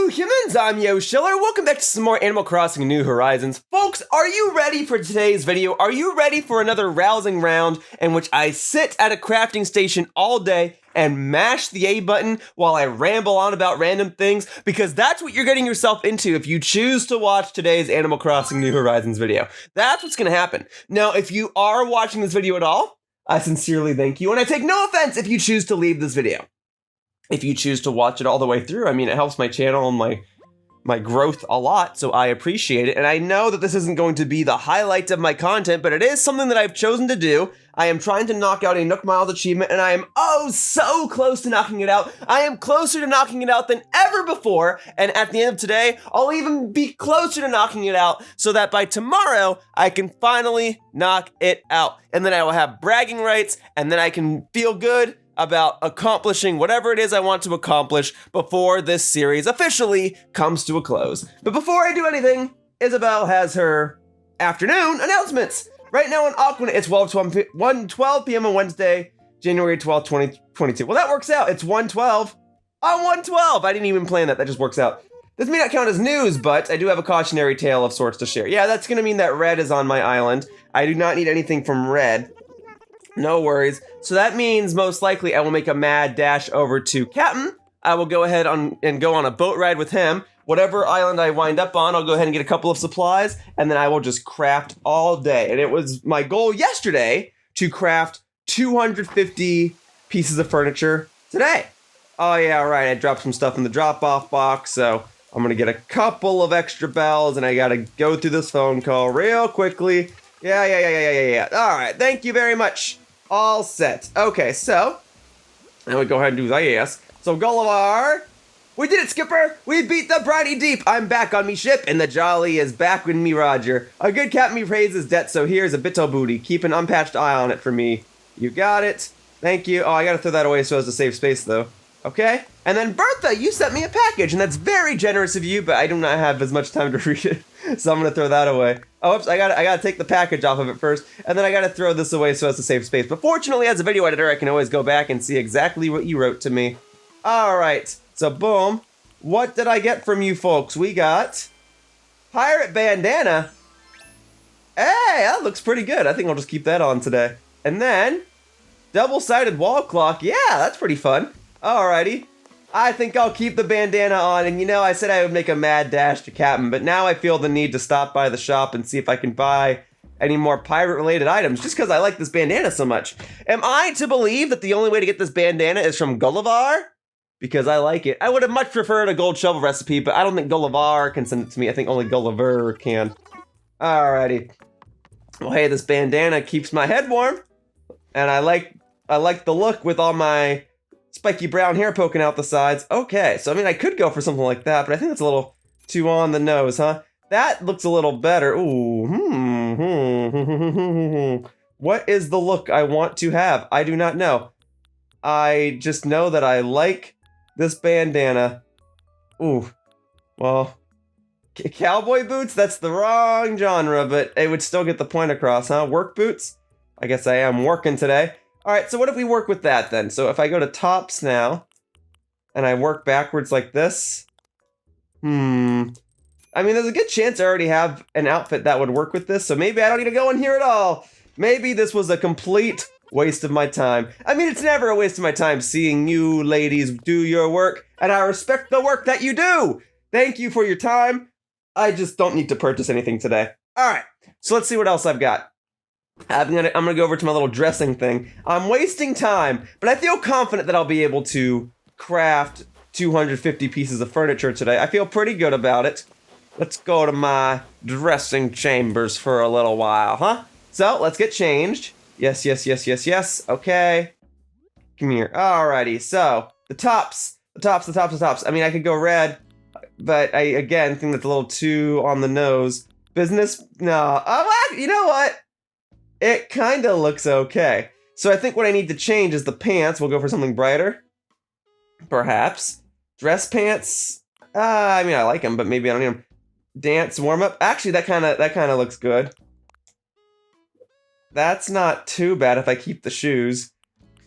Hello humans, I'm Yoshiller. Welcome back to some more Animal Crossing New Horizons. Folks, are you ready for today's video? Are you ready for another rousing round in which I sit at a crafting station all day and mash the A button while I ramble on about random things? Because that's what you're getting yourself into if you choose to watch today's Animal Crossing New Horizons video. That's what's gonna happen. Now, if you are watching this video at all, I sincerely thank you, and I take no offense if you choose to leave this video. If you choose to watch it all the way through, I mean, it helps my channel and my growth a lot, so I appreciate it. And I know that this isn't going to be the highlight of my content, but it is something that I've chosen to do. I am trying to knock out a Nook Miles achievement, and I am oh so close to knocking it out. I am closer to knocking it out than ever before, and at the end of today, I'll even be closer to knocking it out so that by tomorrow, I can finally knock it out. And then I will have bragging rights, and then I can feel good about accomplishing whatever it is I want to accomplish before this series officially comes to a close. But before I do anything, Isabelle has her afternoon announcements. Right now in Aquanet, it's 1:12 p.m. on Wednesday, January 12th, 2022. Well, that works out. It's 1:12 on 1:12. I didn't even plan that. That just works out. This may not count as news, but I do have a cautionary tale of sorts to share. Yeah, that's going to mean that Red is on my island. I do not need anything from Red. No worries. So that means most likely I will make a mad dash over to Captain. I will go ahead and go on a boat ride with him. Whatever island I wind up on, I'll go ahead and get a couple of supplies, and then I will just craft all day. And it was my goal yesterday to craft 250 pieces of furniture today. Oh yeah, right, I dropped some stuff in the drop-off box, so I'm gonna get a couple of extra bells, and I gotta go through this phone call real quickly. Yeah. All right, thank you very much. All set. Okay, so I would go ahead and do that, yes. So Gullivar, we did it, Skipper. We beat the Briny Deep. I'm back on me ship, and the Jolly is back with me, Roger. A good captain pays his debt, so here's a bit of booty. Keep an unpatched eye on it for me. You got it. Thank you. Oh, I gotta throw that away so as to save space, though. Okay. And then Bertha, you sent me a package, and that's very generous of you, but I do not have as much time to read it, so I'm gonna throw that away. Oh, oops, I gotta take the package off of it first, and then I gotta throw this away so as to save space. But fortunately, as a video editor, I can always go back and see exactly what you wrote to me. All right, so boom. What did I get from you folks? We got Pirate Bandana. Hey, that looks pretty good. I think I'll just keep that on today. And then double-sided wall clock. Yeah, that's pretty fun. Alrighty. I think I'll keep the bandana on, and you know, I said I would make a mad dash to Captain, but now I feel the need to stop by the shop and see if I can buy any more pirate-related items, just because I like this bandana so much. Am I to believe that the only way to get this bandana is from Gullivar? Because I like it. I would have much preferred a gold shovel recipe, but I don't think Gullivar can send it to me. I think only Gulliver can. Alrighty. Well, hey, this bandana keeps my head warm, and I like the look with all my spiky brown hair poking out the sides. Okay, so I mean, I could go for something like that, but I think that's a little too on the nose, huh? That looks a little better. Ooh, What is the look I want to have? I do not know. I just know that I like this bandana. Ooh, well, cowboy boots? That's the wrong genre, but it would still get the point across, huh? Work boots? I guess I am working today. All right, so what if we work with that then? So if I go to tops now, and I work backwards like this, I mean, there's a good chance I already have an outfit that would work with this, so maybe I don't need to go in here at all. Maybe this was a complete waste of my time. I mean, it's never a waste of my time seeing you ladies do your work, and I respect the work that you do. Thank you for your time. I just don't need to purchase anything today. All right, so let's see what else I've got. I'm gonna go over to my little dressing thing. I'm wasting time, but I feel confident that I'll be able to craft 250 pieces of furniture today. I feel pretty good about it. Let's go to my dressing chambers for a little while, huh? So, let's get changed. Yes. Okay. Come here. Alrighty, so, the tops. I mean, I could go red, but I, again, think that's a little too on the nose. Business? No. Oh, you know what? It kind of looks okay. So I think what I need to change is the pants. We'll go for something brighter. Perhaps. Dress pants. I mean, I like them, but maybe I don't need them. Dance warm-up. Actually, that kind of looks good. That's not too bad if I keep the shoes.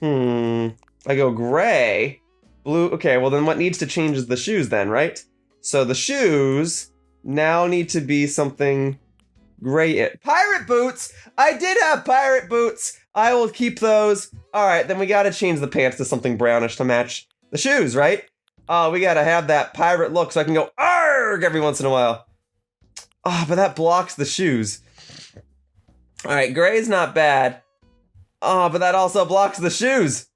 I go gray. Blue. Okay, well then what needs to change is the shoes then, right? So the shoes now need to be something gray. Pirate boots! I did have pirate boots! I will keep those. All right, then we gotta change the pants to something brownish to match the shoes, right? Oh, we gotta have that pirate look so I can go arg every once in a while. Oh, but that blocks the shoes. All right, gray's not bad. Oh, but that also blocks the shoes.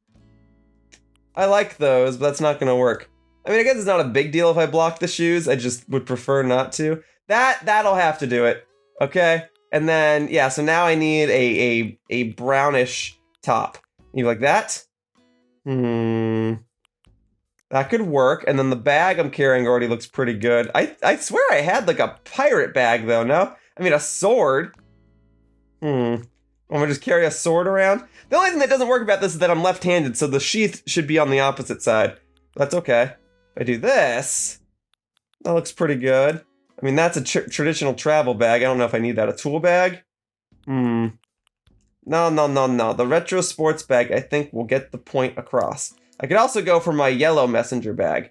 I like those, but that's not gonna work. I mean, I guess it's not a big deal if I block the shoes. I just would prefer not to. That'll have to do it. Okay. And then, yeah, so now I need a brownish top. You like that? That could work. And then the bag I'm carrying already looks pretty good. I swear I had like a pirate bag though, no? I mean, a sword. I'm gonna just carry a sword around. The only thing that doesn't work about this is that I'm left-handed, so the sheath should be on the opposite side. That's okay. If I do this, that looks pretty good. I mean, that's a traditional travel bag. I don't know if I need that. A tool bag? No. The retro sports bag, I think, will get the point across. I could also go for my yellow messenger bag.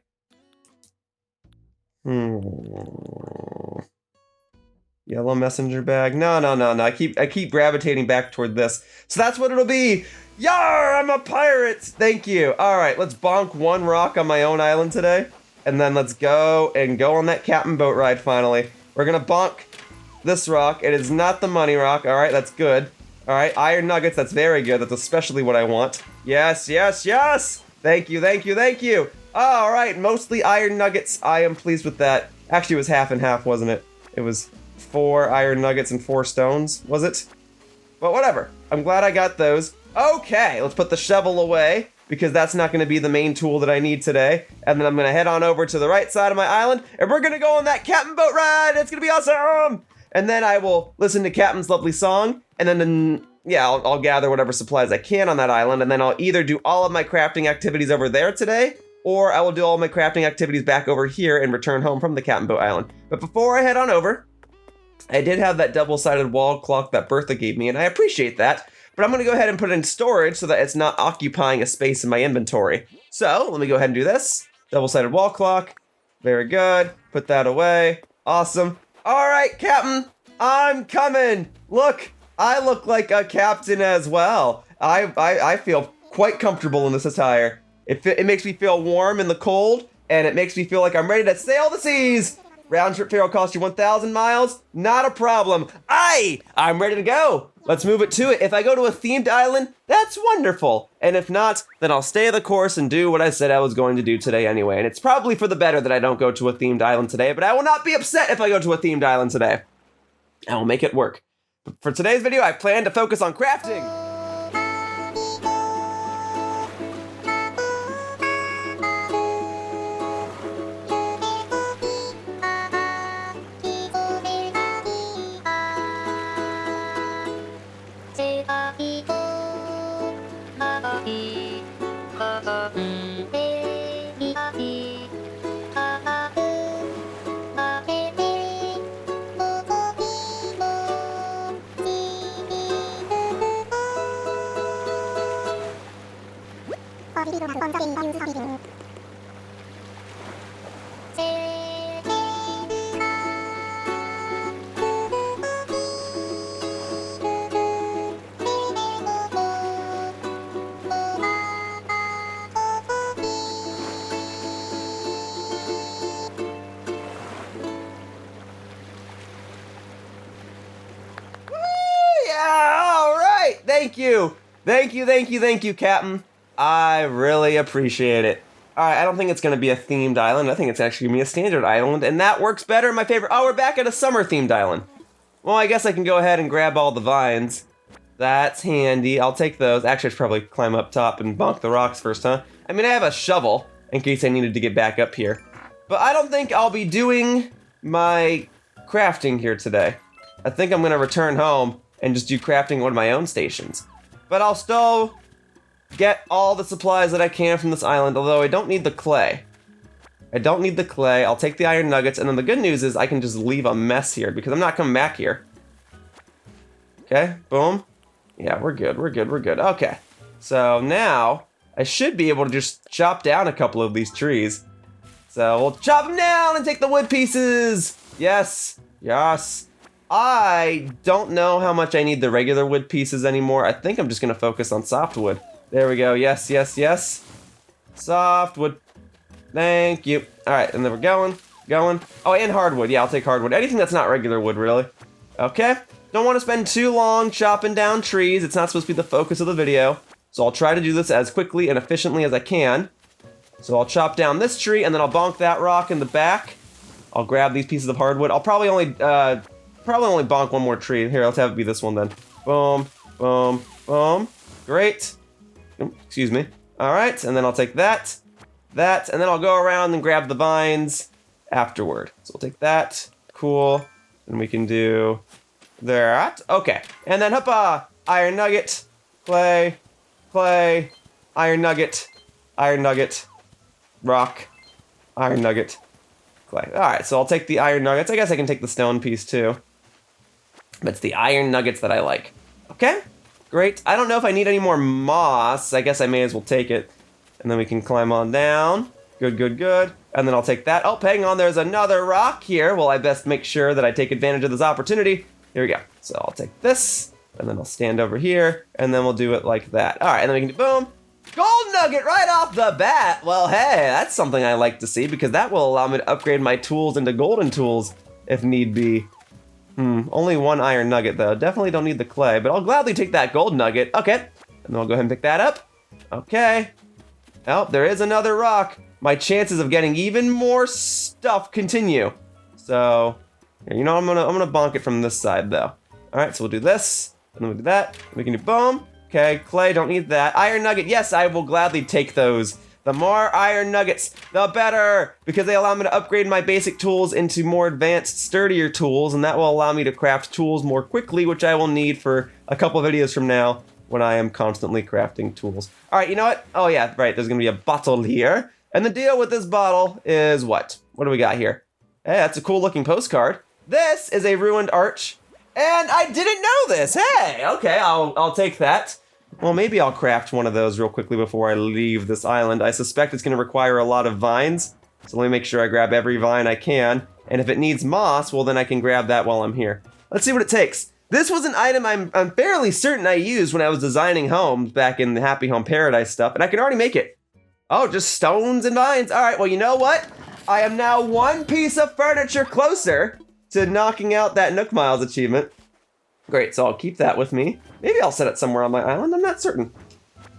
Yellow messenger bag? No. I keep gravitating back toward this. So that's what it'll be. Yar! I'm a pirate! Thank you. All right, let's bonk one rock on my own island today. And then let's go on that captain boat ride finally. We're gonna bonk this rock. It is not the money rock. All right, that's good. All right, iron nuggets, that's very good. That's especially what I want. Yes. Thank you. All right, mostly iron nuggets. I am pleased with that. Actually, it was half and half, wasn't it? It was 4 iron nuggets and 4 stones, was it? But whatever. I'm glad I got those. Okay, let's put the shovel away, because that's not going to be the main tool that I need today. And then I'm going to head on over to the right side of my island, and we're going to go on that captain boat ride. It's going to be awesome. And then I will listen to Captain's lovely song, and then yeah, I'll gather whatever supplies I can on that island, and then I'll either do all of my crafting activities over there today, or I will do all my crafting activities back over here and return home from the captain boat island. But before I head on over, I did have that double-sided wall clock that Bertha gave me, and I appreciate that. But I'm going to go ahead and put it in storage so that it's not occupying a space in my inventory. So let me go ahead and do this. Double-sided wall clock. Very good. Put that away. Awesome. All right, Captain. I'm coming. Look, I look like a captain as well. I feel quite comfortable in this attire. It makes me feel warm in the cold, and it makes me feel like I'm ready to sail the seas. Round trip fare will cost you 1,000 miles. Not a problem. I'm ready to go. Let's move it to it. If I go to a themed island, that's wonderful. And if not, then I'll stay the course and do what I said I was going to do today anyway. And it's probably for the better that I don't go to a themed island today, but I will not be upset if I go to a themed island today. I will make it work. But for today's video, I plan to focus on crafting. Thank you, Captain. I really appreciate it. All right, I don't think it's going to be a themed island. I think it's actually going to be a standard island, and that works better. My favorite. Oh, we're back at a summer-themed island. Well, I guess I can go ahead and grab all the vines. That's handy. I'll take those. Actually, I should probably climb up top and bonk the rocks first, huh? I mean, I have a shovel in case I needed to get back up here. But I don't think I'll be doing my crafting here today. I think I'm going to return home and just do crafting at one of my own stations. But I'll still get all the supplies that I can from this island, although I don't need the clay. I'll take the iron nuggets, and then the good news is I can just leave a mess here because I'm not coming back here. Okay, boom. Yeah, we're good. Okay, so now I should be able to just chop down a couple of these trees. So So we'll chop them down and take the wood pieces. Yes, yes. I don't know how much I need the regular wood pieces anymore. I think I'm just gonna focus on softwood. There we go, yes, yes, yes. Softwood, thank you. All right, and then we're going. Oh, and hardwood, yeah, I'll take hardwood. Anything that's not regular wood, really. Okay, don't wanna spend too long chopping down trees. It's not supposed to be the focus of the video. So I'll try to do this as quickly and efficiently as I can. So I'll chop down this tree and then I'll bonk that rock in the back. I'll grab these pieces of hardwood. I'll probably only bonk one more tree. Here, let's have it be this one then. Boom, boom, boom. Great. Excuse me. All right, and then I'll take that, and then I'll go around and grab the vines afterward. So we'll take that. Cool. And we can do that. Okay. And then hoppa, iron nugget, clay, iron nugget, rock, iron nugget, clay. All right, so I'll take the iron nuggets. I guess I can take the stone piece too. But it's the iron nuggets that I like. Okay, great. I don't know if I need any more moss. I guess I may as well take it. And then we can climb on down. Good, good, good. And then I'll take that. Oh, hang on, there's another rock here. Well, I best make sure that I take advantage of this opportunity. Here we go. So I'll take this, and then I'll stand over here, and then we'll do it like that. All right, and then we can do boom. Gold nugget right off the bat. Well, hey, that's something I like to see because that will allow me to upgrade my tools into golden tools if need be. Only one iron nugget though. Definitely don't need the clay, but I'll gladly take that gold nugget. Okay, and then I'll go ahead and pick that up. Okay. Oh, there is another rock. My chances of getting even more stuff continue. So, you know, I'm gonna bonk it from this side though. All right, so we'll do this, and then we'll do that. We can do boom. Okay, clay, don't need that. Iron nugget, yes, I will gladly take those. The more iron nuggets, the better, because they allow me to upgrade my basic tools into more advanced, sturdier tools, and that will allow me to craft tools more quickly, which I will need for a couple of videos from now when I am constantly crafting tools. All right, you know what? Oh yeah, right, there's gonna be a bottle here. And the deal with this bottle is what? What do we got here? Hey, that's a cool looking postcard. This is a ruined arch. And I didn't know this. Hey, okay, I'll take that. Well, maybe I'll craft one of those real quickly before I leave this island. I suspect it's going to require a lot of vines, so let me make sure I grab every vine I can. And if it needs moss, well, then I can grab that while I'm here. Let's see what it takes. This was an item I'm fairly certain I used when I was designing homes back in the Happy Home Paradise stuff, and I can already make it. Oh, just stones and vines. All right, well, you know what? I am now one piece of furniture closer to knocking out that Nook Miles achievement. Great, so I'll keep that with me. Maybe I'll set it somewhere on my island, I'm not certain.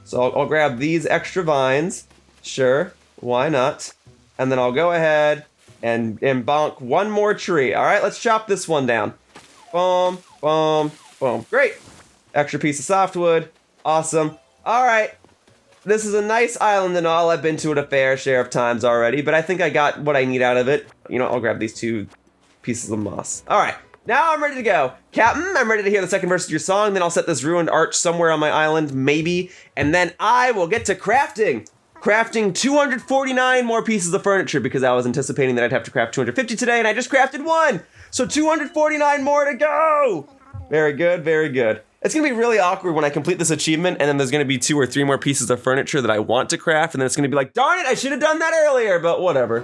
So I'll grab these extra vines. Sure, why not? And then I'll go ahead and bonk one more tree. All right, let's chop this one down. Boom, boom, boom. Great. Extra piece of softwood. Awesome. All right. This is a nice island and all. I've been to it a fair share of times already, but I think I got what I need out of it. You know, I'll grab these two pieces of moss. All right. Now I'm ready to go. Captain, I'm ready to hear the second verse of your song, then I'll set this ruined arch somewhere on my island, maybe, and then I will get to crafting. Crafting 249 more pieces of furniture because I was anticipating that I'd have to craft 250 today, and I just crafted one. So 249 more to go. Very good, very good. It's gonna be really awkward when I complete this achievement, and then there's gonna be 2 or 3 more pieces of furniture that I want to craft, and then it's gonna be like, darn it, I should have done that earlier, but whatever.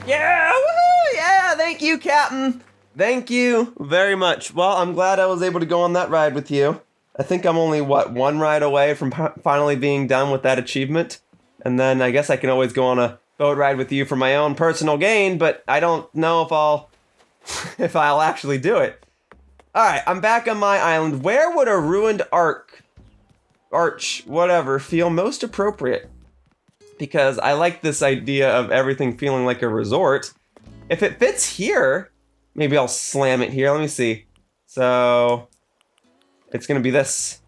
Yeah, woohoo! Yeah, thank you, Captain. Thank you very much. Well, I'm glad I was able to go on that ride with you. I think I'm only, what, 1 ride away from finally being done with that achievement. And then I guess I can always go on a boat ride with you for my own personal gain, but I don't know if I'll actually do it. All right, I'm back on my island. Where would a ruined arch, whatever, feel most appropriate? Because I like this idea of everything feeling like a resort. If it fits here, maybe I'll slam it here. Let me see. So it's gonna be this.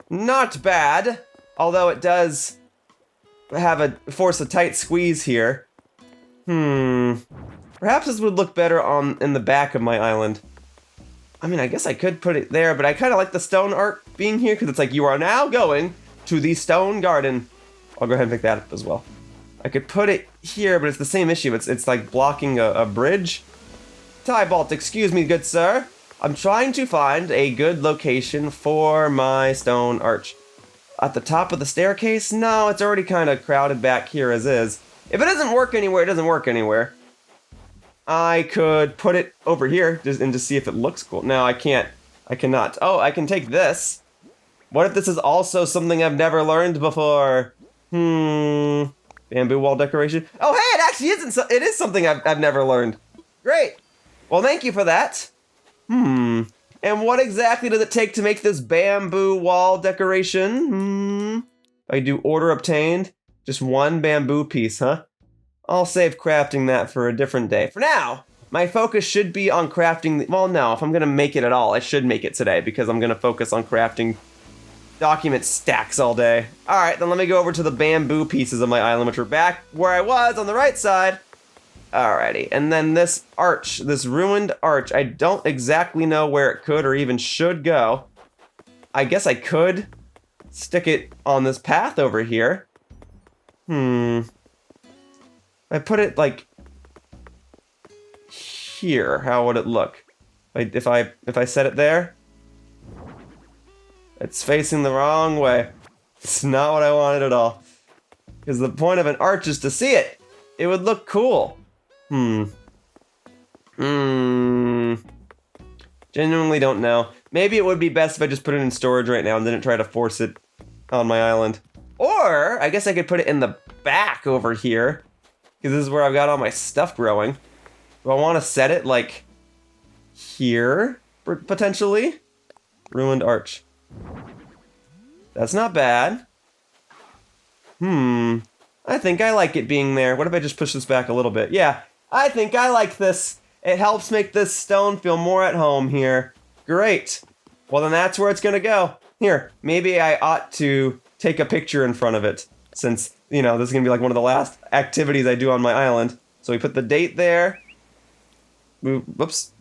Not bad, although it does have force a tight squeeze here. Perhaps this would look better in the back of my island. I mean, I guess I could put it there, but I kind of like the stone art being here because it's like, you are now going to the stone garden. I'll go ahead and pick that up as well. I could put it here, but it's the same issue. It's like blocking a bridge. Tybalt, excuse me, good sir. I'm trying to find a good location for my stone arch. At the top of the staircase? No, it's already kind of crowded back here as is. If it doesn't work anywhere, it doesn't work anywhere. I could put it over here and just see if it looks cool. No, I can't. I cannot. Oh, I can take this. What if this is also something I've never learned before? Bamboo wall decoration. Oh, hey, it actually isn't. It is something I've never learned. Great. Well, thank you for that. And what exactly does it take to make this bamboo wall decoration? I do order obtained. Just one bamboo piece, huh? I'll save crafting that for a different day. For now, my focus should be on crafting. Well, no, if I'm gonna make it at all, I should make it today because I'm gonna focus on crafting document stacks all day. All right, then let me go over to the bamboo pieces of my island, which are back where I was on the right side. Alrighty, and then this arch, this ruined arch, I don't exactly know where it could or even should go. I guess I could stick it on this path over here. I put it like here, how would it look? If I set it there? It's facing the wrong way. It's not what I wanted at all. Because the point of an arch is to see it. It would look cool. Genuinely don't know. Maybe it would be best if I just put it in storage right now and didn't try to force it on my island. Or, I guess I could put it in the back over here. Because this is where I've got all my stuff growing. Do I want to set it, like, here, potentially? Ruined arch. That's not bad. I think I like it being there. What if I just push this back a little bit? Yeah, I think I like this. It helps make this stone feel more at home here. Great. Well, then that's where it's gonna go. Here, maybe I ought to take a picture in front of it, since, you know, this is gonna be like one of the last activities I do on my island. So we put the date there. Whoops.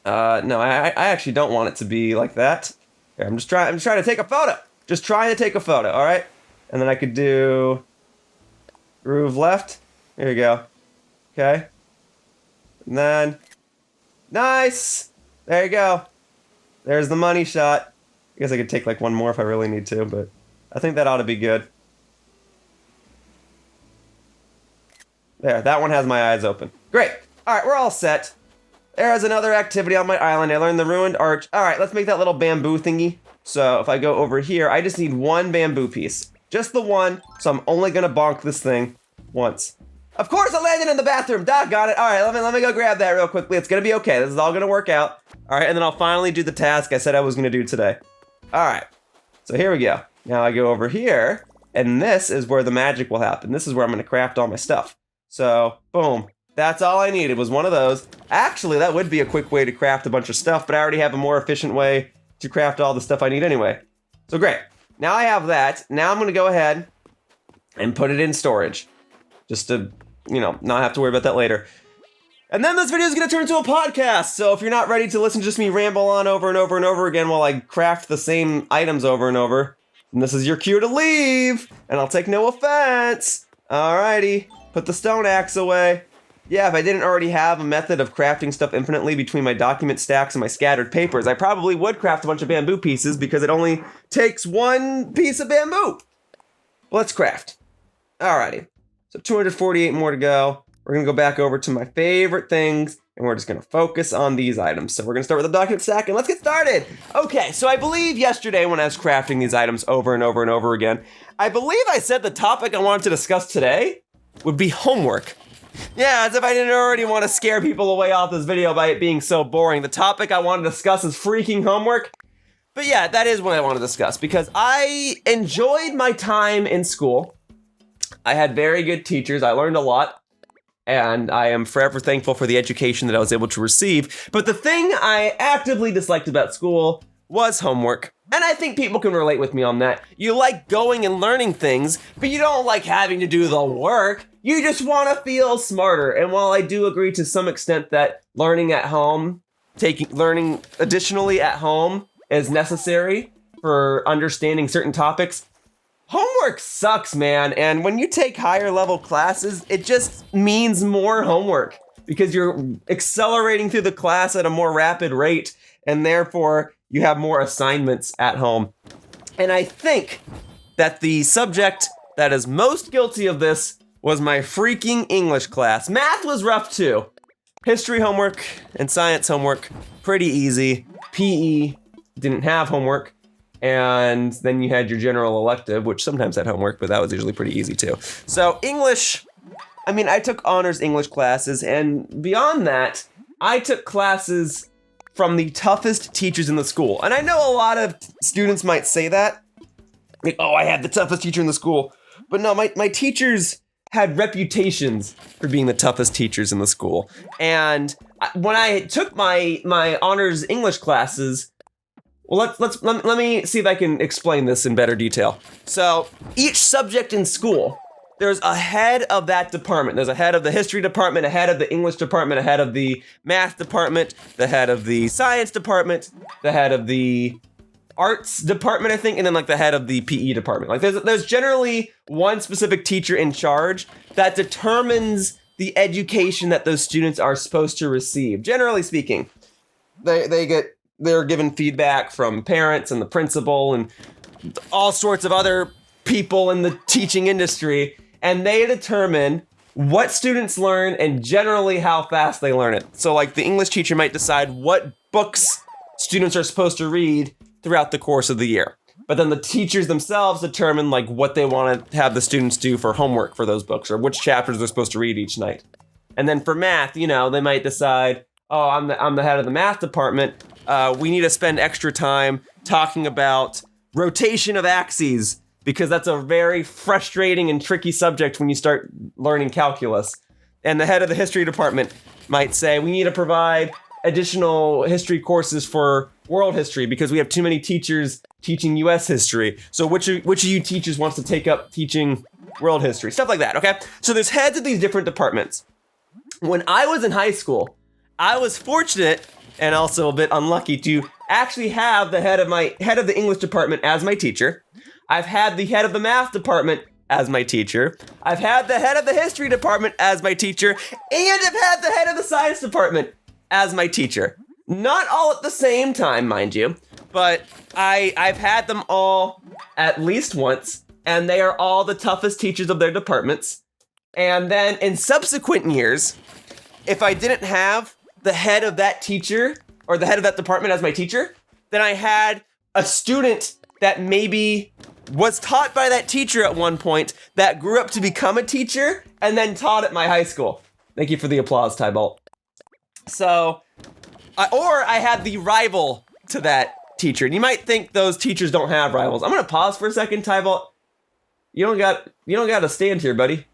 No, I actually don't want it to be like that. Here, I'm just trying to take a photo. Just trying to take a photo, all right? And then I could do groove left. Here we go. Okay. And then, nice. There you go. There's the money shot. I guess I could take like one more if I really need to, but I think that ought to be good. There, that one has my eyes open. Great. All right, we're all set. There's another activity on my island. I learned the ruined arch. All right, let's make that little bamboo thingy. So if I go over here, I just need one bamboo piece. Just the one, so I'm only gonna bonk this thing once. Of course I landed in the bathroom, doggone it. All right, let me go grab that real quickly. It's gonna be okay, this is all gonna work out. All right, and then I'll finally do the task I said I was gonna do today. All right, so here we go. Now I go over here, and this is where the magic will happen. This is where I'm gonna craft all my stuff. So, boom. That's all I needed, was one of those. Actually, that would be a quick way to craft a bunch of stuff, but I already have a more efficient way to craft all the stuff I need anyway. So great. Now I have that. Now I'm gonna go ahead and put it in storage. Just to, you know, not have to worry about that later. And then this video is gonna turn into a podcast, so if you're not ready to listen to just me ramble on over and over and over again while I craft the same items over and over, then this is your cue to leave, and I'll take no offense. Alrighty, put the stone axe away. Yeah, if I didn't already have a method of crafting stuff infinitely between my document stacks and my scattered papers, I probably would craft a bunch of bamboo pieces because it only takes one piece of bamboo. Let's craft. Alrighty, so 248 more to go. We're gonna go back over to my favorite things, and we're just gonna focus on these items. So we're gonna start with the document stack, and let's get started. Okay, so I believe yesterday when I was crafting these items over and over and over again, I believe I said the topic I wanted to discuss today would be homework. Yeah, as if I didn't already want to scare people away off this video by it being so boring. The topic I want to discuss is freaking homework. But yeah, that is what I want to discuss because I enjoyed my time in school. I had very good teachers. I learned a lot. And I am forever thankful for the education that I was able to receive. But the thing I actively disliked about school was homework. And I think people can relate with me on that. You like going and learning things, but you don't like having to do the work. You just want to feel smarter. And while I do agree to some extent that learning at home, learning additionally at home is necessary for understanding certain topics, homework sucks, man. And when you take higher level classes, it just means more homework because you're accelerating through the class at a more rapid rate, and therefore you have more assignments at home. And I think that the subject that is most guilty of this was my freaking English class. Math was rough too. History homework and science homework, pretty easy. PE didn't have homework. And then you had your general elective, which sometimes had homework, but that was usually pretty easy too. So English, I mean, I took honors English classes, and beyond that, I took classes from the toughest teachers in the school. And I know a lot of students might say that, like, oh, I had the toughest teacher in the school. But no, my teachers had reputations for being the toughest teachers in the school. And when I took my honors English classes, well, let me see if I can explain this in better detail. So each subject in school, there's a head of that department. There's a head of the history department, a head of the English department, a head of the math department, the head of the science department, the head of the arts department, I think, and then like the head of the PE department. Like there's generally one specific teacher in charge that determines the education that those students are supposed to receive. Generally speaking, they're given feedback from parents and the principal and all sorts of other people in the teaching industry, and they determine what students learn and generally how fast they learn it. So like the English teacher might decide what books students are supposed to read throughout the course of the year. But then the teachers themselves determine like what they want to have the students do for homework for those books or which chapters they're supposed to read each night. And then for math, you know, they might decide, oh, I'm the head of the math department. We need to spend extra time talking about rotation of axes because that's a very frustrating and tricky subject when you start learning calculus. And the head of the history department might say, we need to provide additional history courses for world history because we have too many teachers teaching US history. So which of you teachers wants to take up teaching world history? Stuff like that, okay? So there's heads of these different departments. When I was in high school, I was fortunate and also a bit unlucky to actually have the head of the English department as my teacher. I've had the head of the math department as my teacher. I've had the head of the history department as my teacher, and I've had the head of the science department as my teacher. Not all at the same time, mind you, but I've had them all at least once, and they are all the toughest teachers of their departments. And then in subsequent years, if I didn't have the head of that teacher or the head of that department as my teacher, then I had a student that maybe was taught by that teacher at one point that grew up to become a teacher and then taught at my high school. Thank you for the applause, Tybolt. So, or I had the rival to that teacher. And you might think those teachers don't have rivals. I'm gonna pause for a second, Tybolt. You don't got to stand here, buddy.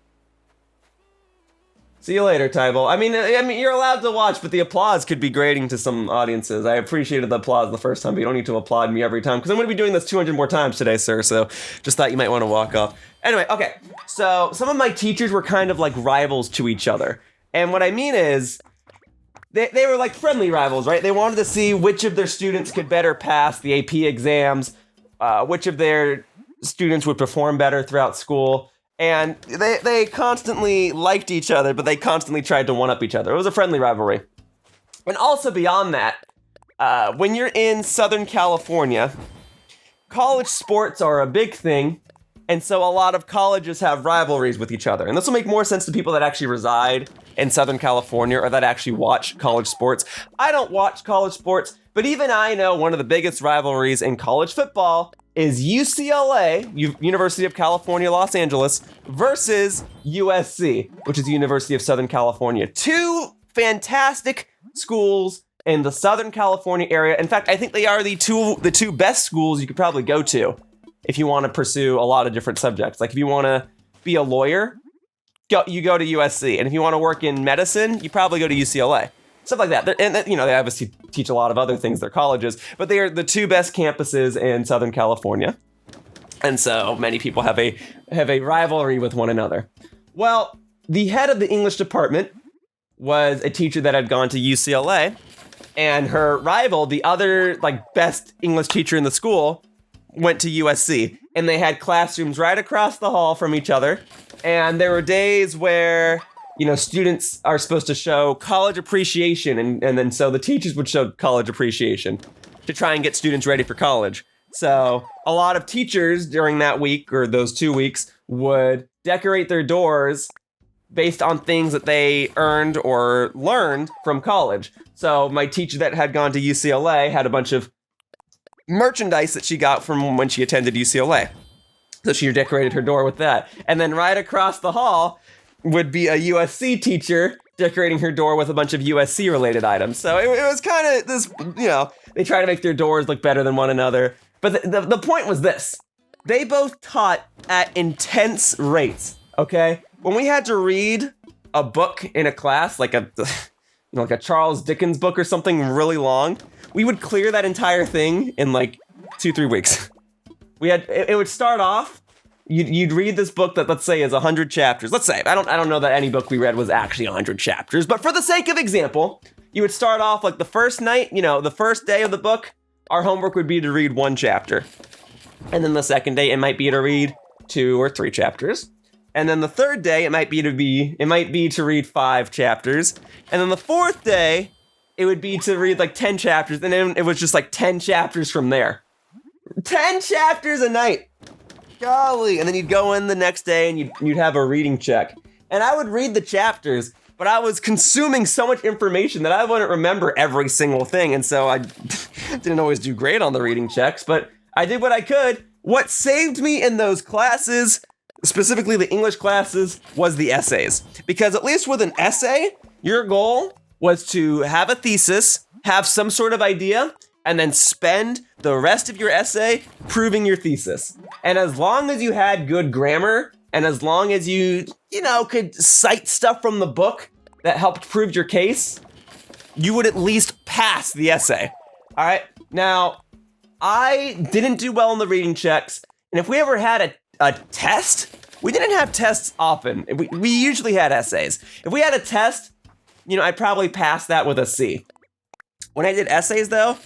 See you later, Tybolt. I mean, you're allowed to watch, but the applause could be grating to some audiences. I appreciated the applause the first time, but you don't need to applaud me every time, because I'm going to be doing this 200 more times today, sir, so just thought you might want to walk off. Anyway, okay, so some of my teachers were kind of like rivals to each other. And what I mean is, they were like friendly rivals, right? They wanted to see which of their students could better pass the AP exams, which of their students would perform better throughout school. And they constantly liked each other, but they constantly tried to one-up each other. It was a friendly rivalry. And also beyond that, when you're in Southern California, college sports are a big thing, and so a lot of colleges have rivalries with each other. And this will make more sense to people that actually reside in Southern California or that actually watch college sports. I don't watch college sports, but even I know one of the biggest rivalries in college football is UCLA, University of California, Los Angeles, versus USC, which is the University of Southern California. Two fantastic schools in the Southern California area. In fact, I think they are the two best schools you could probably go to if you want to pursue a lot of different subjects. Like if you want to be a lawyer, you go to USC. And if you want to work in medicine, you probably go to UCLA. Stuff like that. And they obviously teach a lot of other things, their colleges, but they are the two best campuses in Southern California. And so many people have a rivalry with one another. Well, the head of the English department was a teacher that had gone to UCLA, and her rival, the other best English teacher in the school, went to USC. And they had classrooms right across the hall from each other. And there were days where, students are supposed to show college appreciation. And then so the teachers would show college appreciation to try and get students ready for college. So a lot of teachers during that week or those 2 weeks would decorate their doors based on things that they earned or learned from college. So my teacher that had gone to UCLA had a bunch of merchandise that she got from when she attended UCLA. So she decorated her door with that. And then right across the hall would be a USC teacher decorating her door with a bunch of USC related items. So it was kind of this, they try to make their doors look better than one another. But the point was this. They both taught at intense rates, okay? When we had to read a book in a class, like a Charles Dickens book or something really long, we would clear that entire thing in 2-3 weeks. It would start off, you'd read this book that, let's say, is 100 chapters. Let's say, I don't know that any book we read was actually 100 chapters, but for the sake of example, you would start off the first night, the first day of the book, our homework would be to read 1 chapter. And then the second day, it might be to read 2 or 3 chapters. And then the third day, it might be to read 5 chapters. And then the fourth day, it would be to read 10 chapters. And then it was just 10 chapters from there. 10 chapters a night. Golly. And then you'd go in the next day and you'd have a reading check. And I would read the chapters, but I was consuming so much information that I wouldn't remember every single thing. And so I didn't always do great on the reading checks, but I did what I could. What saved me in those classes, specifically the English classes, was the essays. Because at least with an essay, your goal was to have a thesis, have some sort of idea, and then spend the rest of your essay proving your thesis. And as long as you had good grammar, and as long as you could cite stuff from the book that helped prove your case, you would at least pass the essay. All right? Now, I didn't do well in the reading checks, and if we ever had a test, we didn't have tests often. We usually had essays. If we had a test, I'd probably pass that with a C. When I did essays, though,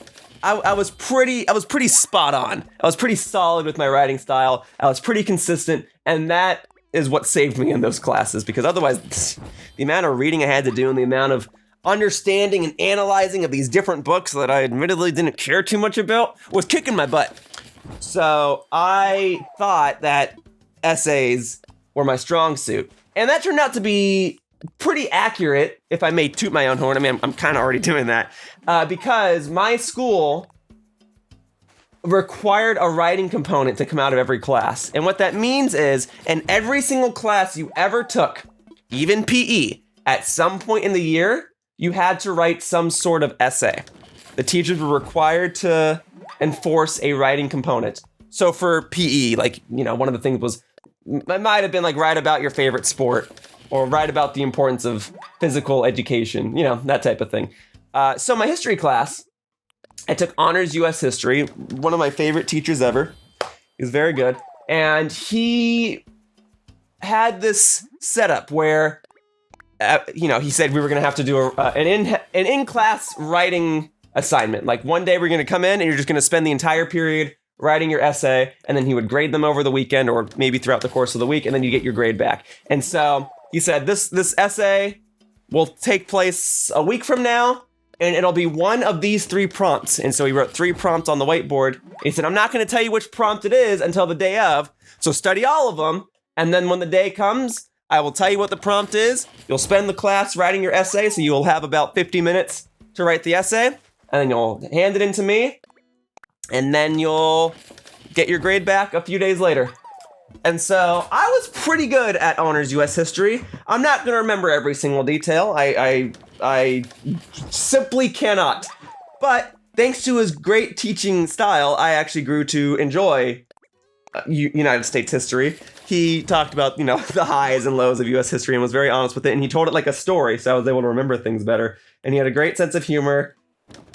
I was pretty spot on. I was pretty solid with my writing style. I was pretty consistent, and that is what saved me in those classes, because otherwise, the amount of reading I had to do and the amount of understanding and analyzing of these different books that I admittedly didn't care too much about was kicking my butt. So I thought that essays were my strong suit. And that turned out to be pretty accurate, if I may toot my own horn. I mean, I'm kind of already doing that. Because my school required a writing component to come out of every class. And what that means is, in every single class you ever took, even PE, at some point in the year, you had to write some sort of essay. The teachers were required to enforce a writing component. So for PE, one of the things was, it might have been write about your favorite sport, or write about the importance of physical education, that type of thing. So my history class, I took honors US history, one of my favorite teachers ever. He was very good. And he had this setup where, he said we were going to have to do an in-class writing assignment. One day we're going to come in and you're just going to spend the entire period writing your essay, and then he would grade them over the weekend or maybe throughout the course of the week, and then you get your grade back. And so he said, this essay will take place a week from now, and it'll be one of these 3 prompts. And so he wrote 3 prompts on the whiteboard. He said, I'm not going to tell you which prompt it is until the day of, so study all of them, and then when the day comes, I will tell you what the prompt is. You'll spend the class writing your essay, so you'll have about 50 minutes to write the essay, and then you'll hand it in to me, and then you'll get your grade back a few days later. And so I was pretty good at honors U.S. history. I'm not going to remember every single detail. I simply cannot. But thanks to his great teaching style, I actually grew to enjoy United States history. He talked about, the highs and lows of U.S. history and was very honest with it. And he told it like a story, so I was able to remember things better. And he had a great sense of humor.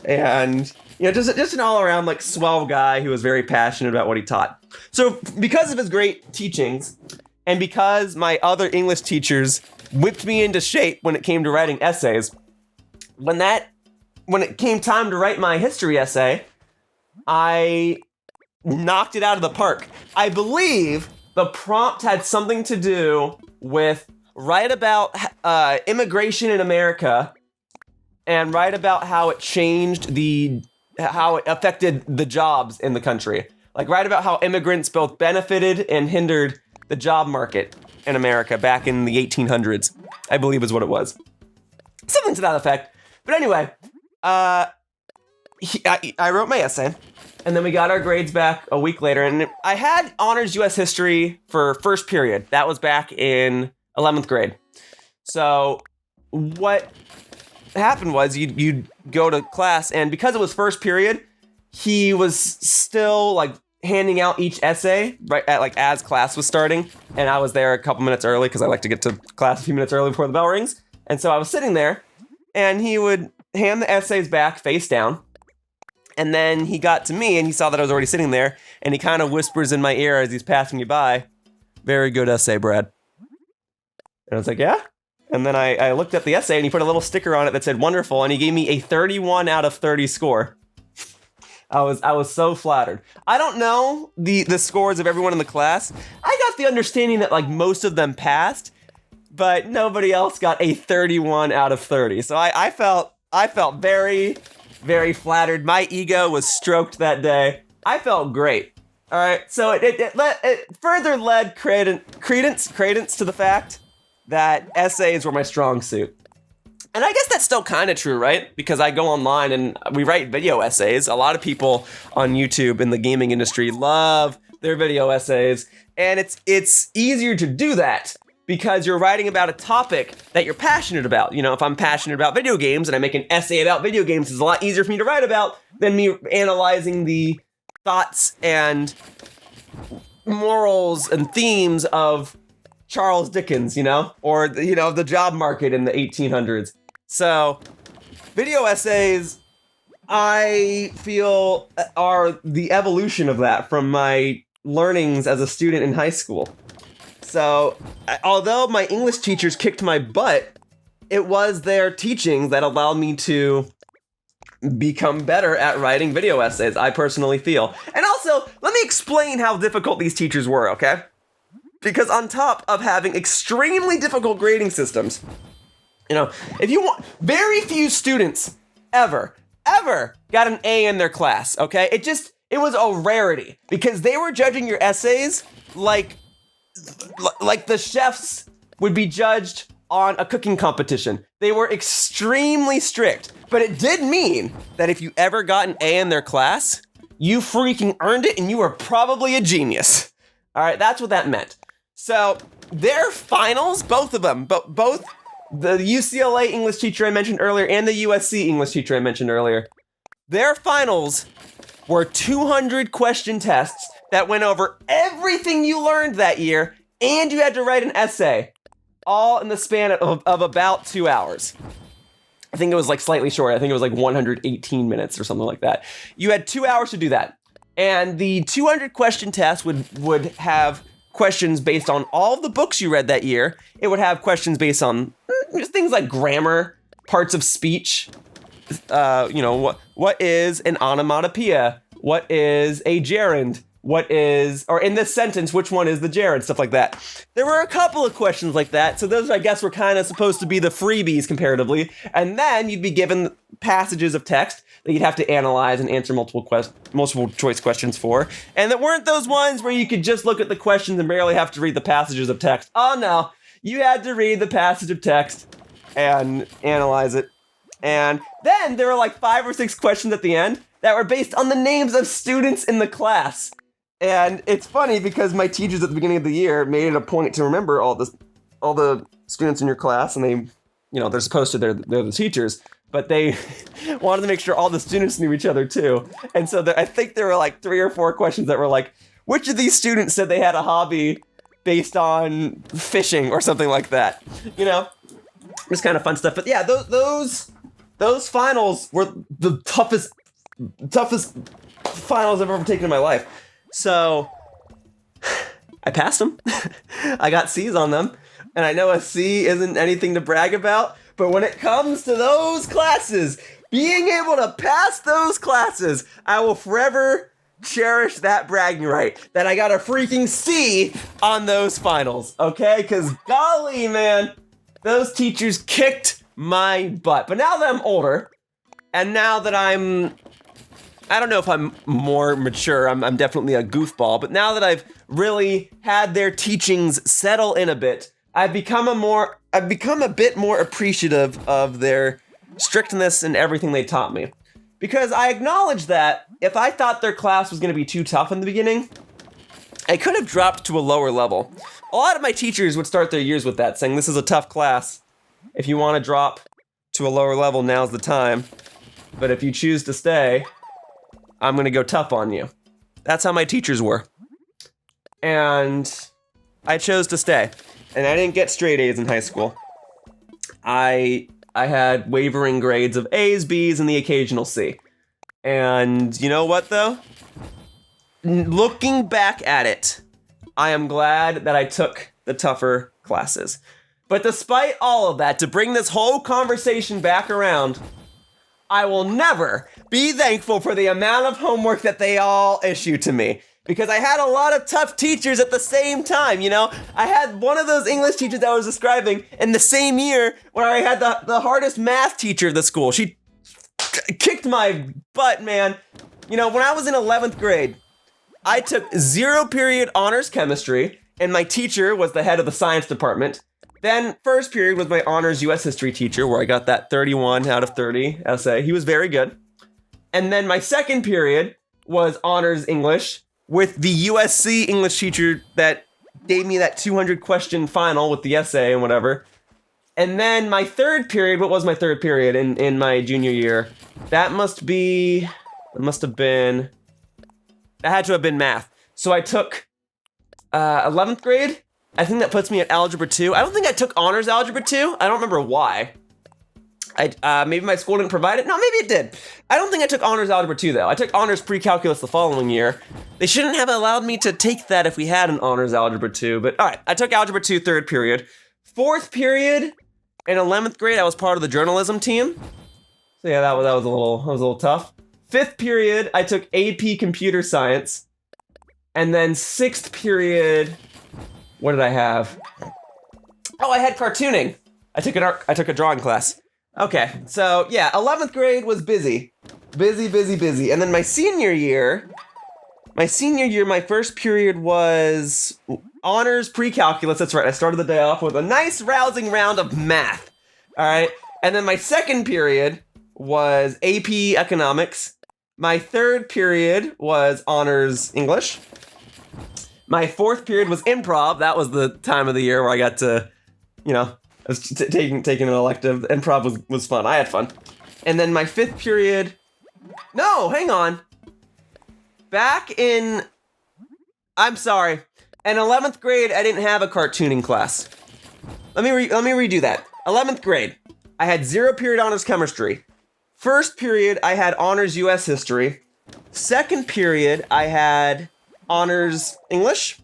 And, just an all-around, like, swell guy who was very passionate about what he taught. So, because of his great teachings, and because my other English teachers whipped me into shape when it came to writing essays, when it came time to write my history essay, I knocked it out of the park. I believe the prompt had something to do with write about immigration in America, and write about how it changed how it affected the jobs in the country. Like, write about how immigrants both benefited and hindered the job market in America back in the 1800s, I believe is what it was. Something to that effect. But anyway, I wrote my essay, and then we got our grades back a week later, and I had honors U.S. history for first period. That was back in 11th grade. So what happened was you'd go to class, and because it was first period, he was still like handing out each essay right at as class was starting, and I was there a couple minutes early because I like to get to class a few minutes early before the bell rings. And so I was sitting there, and he would hand the essays back face down, and then he got to me and he saw that I was already sitting there, and he kind of whispers in my ear as he's passing me by, "Very good essay, Brad." And I was like, "Yeah?" And then I looked at the essay, and he put a little sticker on it that said wonderful, and he gave me a 31 out of 30 score. I was so flattered. I don't know the scores of everyone in the class. I got the understanding that like most of them passed, but nobody else got a 31 out of 30. So I felt very, very flattered. My ego was stroked that day. I felt great. All right, so it further led credence to the fact that essays were my strong suit. And I guess that's still kind of true, right? Because I go online and we write video essays. A lot of people on YouTube in the gaming industry love their video essays. And it's easier to do that because you're writing about a topic that you're passionate about. If I'm passionate about video games and I make an essay about video games, it's a lot easier for me to write about than me analyzing the thoughts and morals and themes of Charles Dickens, or the job market in the 1800s. So, video essays, I feel, are the evolution of that from my learnings as a student in high school. So, although my English teachers kicked my butt, it was their teachings that allowed me to become better at writing video essays, I personally feel. And also, let me explain how difficult these teachers were, okay? Because on top of having extremely difficult grading systems, if you want, very few students ever got an A in their class, okay? It was a rarity because they were judging your essays like the chefs would be judged on a cooking competition. They were extremely strict, but it did mean that if you ever got an A in their class, you freaking earned it and you were probably a genius. All right, that's what that meant. So their finals, both of them, both the UCLA English teacher I mentioned earlier and the USC English teacher I mentioned earlier, their finals were 200 question tests that went over everything you learned that year, and you had to write an essay, all in the span of about 2 hours. I think it was like slightly short. I think it was like 118 minutes or something like that. You had 2 hours to do that. And the 200 question test would have questions based on all of the books you read that year. It would have questions based on things like grammar, parts of speech, what is an onomatopoeia? What is a gerund? Or in this sentence, which one is the gerund? Stuff like that. There were a couple of questions like that, so those, I guess, were kind of supposed to be the freebies comparatively. And then you'd be given passages of text that you'd have to analyze and answer multiple choice questions for. And that weren't those ones where you could just look at the questions and barely have to read the passages of text. Oh no, you had to read the passage of text and analyze it. And then there were like 5 or 6 questions at the end that were based on the names of students in the class. And it's funny because my teachers at the beginning of the year made it a point to remember all the students in your class, and they're supposed to, they're the teachers, but they wanted to make sure all the students knew each other too. And so I think there were like 3 or 4 questions that were like, which of these students said they had a hobby based on fishing or something like that? Just kind of fun stuff. But yeah, those finals were the toughest finals I've ever taken in my life. So I passed them. I got C's on them. And I know a C isn't anything to brag about, but when it comes to those classes, being able to pass those classes, I will forever cherish that bragging right that I got a freaking C on those finals, okay? Because golly, man, those teachers kicked my butt. But now that I'm older, and now that I don't know if I'm more mature, I'm definitely a goofball, but now that I've really had their teachings settle in a bit, I've become a bit more appreciative of their strictness and everything they taught me. Because I acknowledge that if I thought their class was going to be too tough in the beginning, I could have dropped to a lower level. A lot of my teachers would start their years with that, saying this is a tough class. If you want to drop to a lower level, now's the time. But if you choose to stay, I'm going to go tough on you. That's how my teachers were. And I chose to stay. And I didn't get straight A's in high school. I had wavering grades of A's, B's, and the occasional C. And you know what, though? Looking back at it, I am glad that I took the tougher classes. But despite all of that, to bring this whole conversation back around, I will never be thankful for the amount of homework that they all issue to me. Because I had a lot of tough teachers at the same time, I had one of those English teachers that I was describing in the same year where I had the hardest math teacher of the school. She kicked my butt, man. When I was in 11th grade, I took 0 period honors chemistry, and my teacher was the head of the science department. Then first period was my honors US history teacher, where I got that 31 out of 30 essay. He was very good. And then my second period was honors English, with the USC English teacher that gave me that 200 question final with the essay and whatever. And then my third period, what was my third period in my junior year? That had to have been math. So I took 11th grade. I think that puts me at Algebra 2. I don't think I took honors Algebra 2. I don't remember why. Maybe my school didn't provide it. No, maybe it did. I don't think I took honors Algebra 2, though. I took honors pre-calculus the following year. They shouldn't have allowed me to take that if we had an honors Algebra 2, but all right, I took Algebra 2 third period. Fourth period in 11th grade, I was part of the journalism team. So yeah, that was a little tough. Fifth period, I took AP Computer Science. And then sixth period, what did I have? Oh, I had cartooning. I took a drawing class. Okay, so yeah, 11th grade was busy. Busy. And then my senior year, my first period was honors pre-calculus. That's right, I started the day off with a nice rousing round of math. All right, and then my second period was AP economics. My third period was honors English. My fourth period was improv. That was the time of the year where I got to, I was taking an elective. Improv was fun. I had fun. And then my fifth period... No, hang on. I'm sorry. In 11th grade, I didn't have a cartooning class. Let me redo that. 11th grade, I had 0 period honors chemistry. First period, I had honors US history. Second period, I had honors English.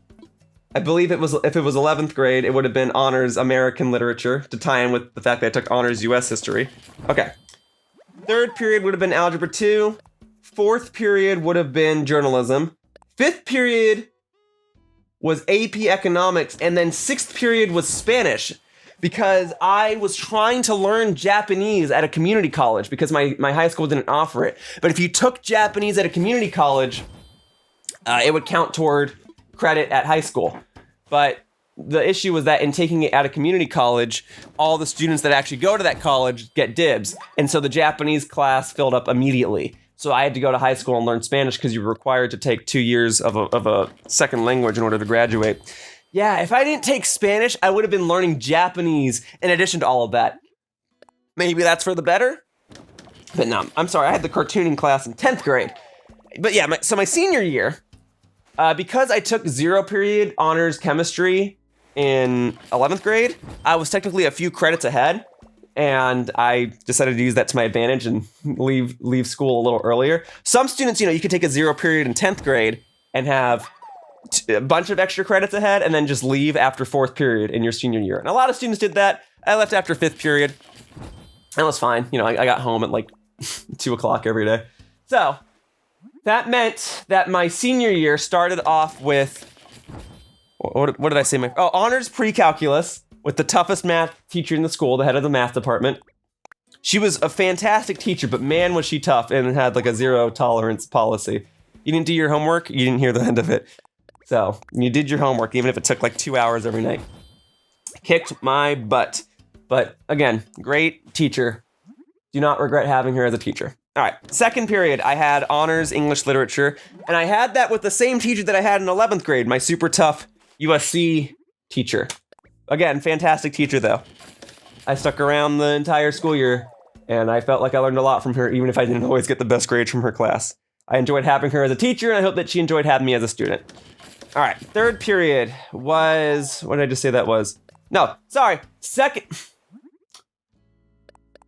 I believe if it was 11th grade, it would have been honors American literature to tie in with the fact that I took honors US history. Okay. Third period would have been algebra 2. Fourth period would have been journalism. Fifth period was AP economics, and then sixth period was Spanish, because I was trying to learn Japanese at a community college because my high school didn't offer it. But if you took Japanese at a community college, it would count toward credit at high school. But the issue was that in taking it at a community college, all the students that actually go to that college get dibs. And so the Japanese class filled up immediately. So I had to go to high school and learn Spanish because you were required to take 2 years of a second language in order to graduate. Yeah, if I didn't take Spanish, I would have been learning Japanese in addition to all of that. Maybe that's for the better? But no, I'm sorry, I had the cartooning class in 10th grade. But yeah, so my senior year, because I took 0 period honors chemistry in 11th grade, I was technically a few credits ahead. And I decided to use that to my advantage and leave school a little earlier. Some students, you could take a 0 period in 10th grade and have a bunch of extra credits ahead and then just leave after 4th period in your senior year. And a lot of students did that. I left after 5th period. That was fine. I got home at like 2 o'clock every day. So that meant that my senior year started off with, what did I say? Honors pre-calculus. With the toughest math teacher in the school, the head of the math department. She was a fantastic teacher, but man, was she tough and had like a 0 tolerance policy. You didn't do your homework, you didn't hear the end of it. So you did your homework, even if it took like 2 hours every night. Kicked my butt. But again, great teacher. Do not regret having her as a teacher. All right, 2nd period, I had honors English literature, and I had that with the same teacher that I had in 11th grade, my super tough USC teacher. Again, fantastic teacher, though. I stuck around the entire school year, and I felt like I learned a lot from her, even if I didn't always get the best grades from her class. I enjoyed having her as a teacher, and I hope that she enjoyed having me as a student. All right, 3rd period was... What did I just say that was? No, sorry.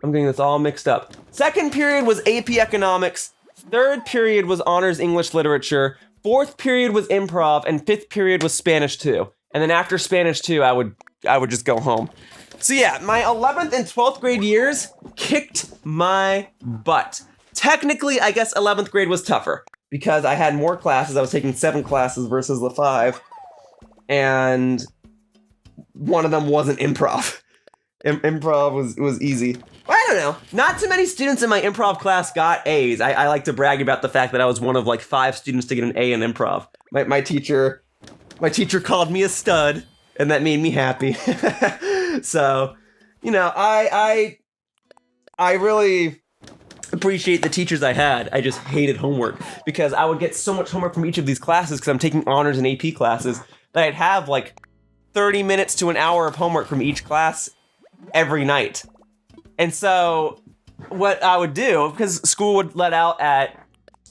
I'm getting this all mixed up. 2nd period was AP Economics. 3rd period was Honors English Literature. 4th period was Improv, and 5th period was Spanish 2. And then after Spanish 2, I would just go home. So yeah, my 11th and 12th grade years kicked my butt. Technically, I guess 11th grade was tougher because I had more classes. I was taking 7 classes versus the 5. And one of them wasn't improv. Improv was easy. Well, I don't know. Not too many students in my improv class got A's. I like to brag about the fact that I was one of like 5 students to get an A in improv. My teacher called me a stud, and that made me happy. So, I really appreciate the teachers I had. I just hated homework because I would get so much homework from each of these classes because I'm taking honors and AP classes that I'd have like 30 minutes to an hour of homework from each class every night. And so what I would do, because school would let out at,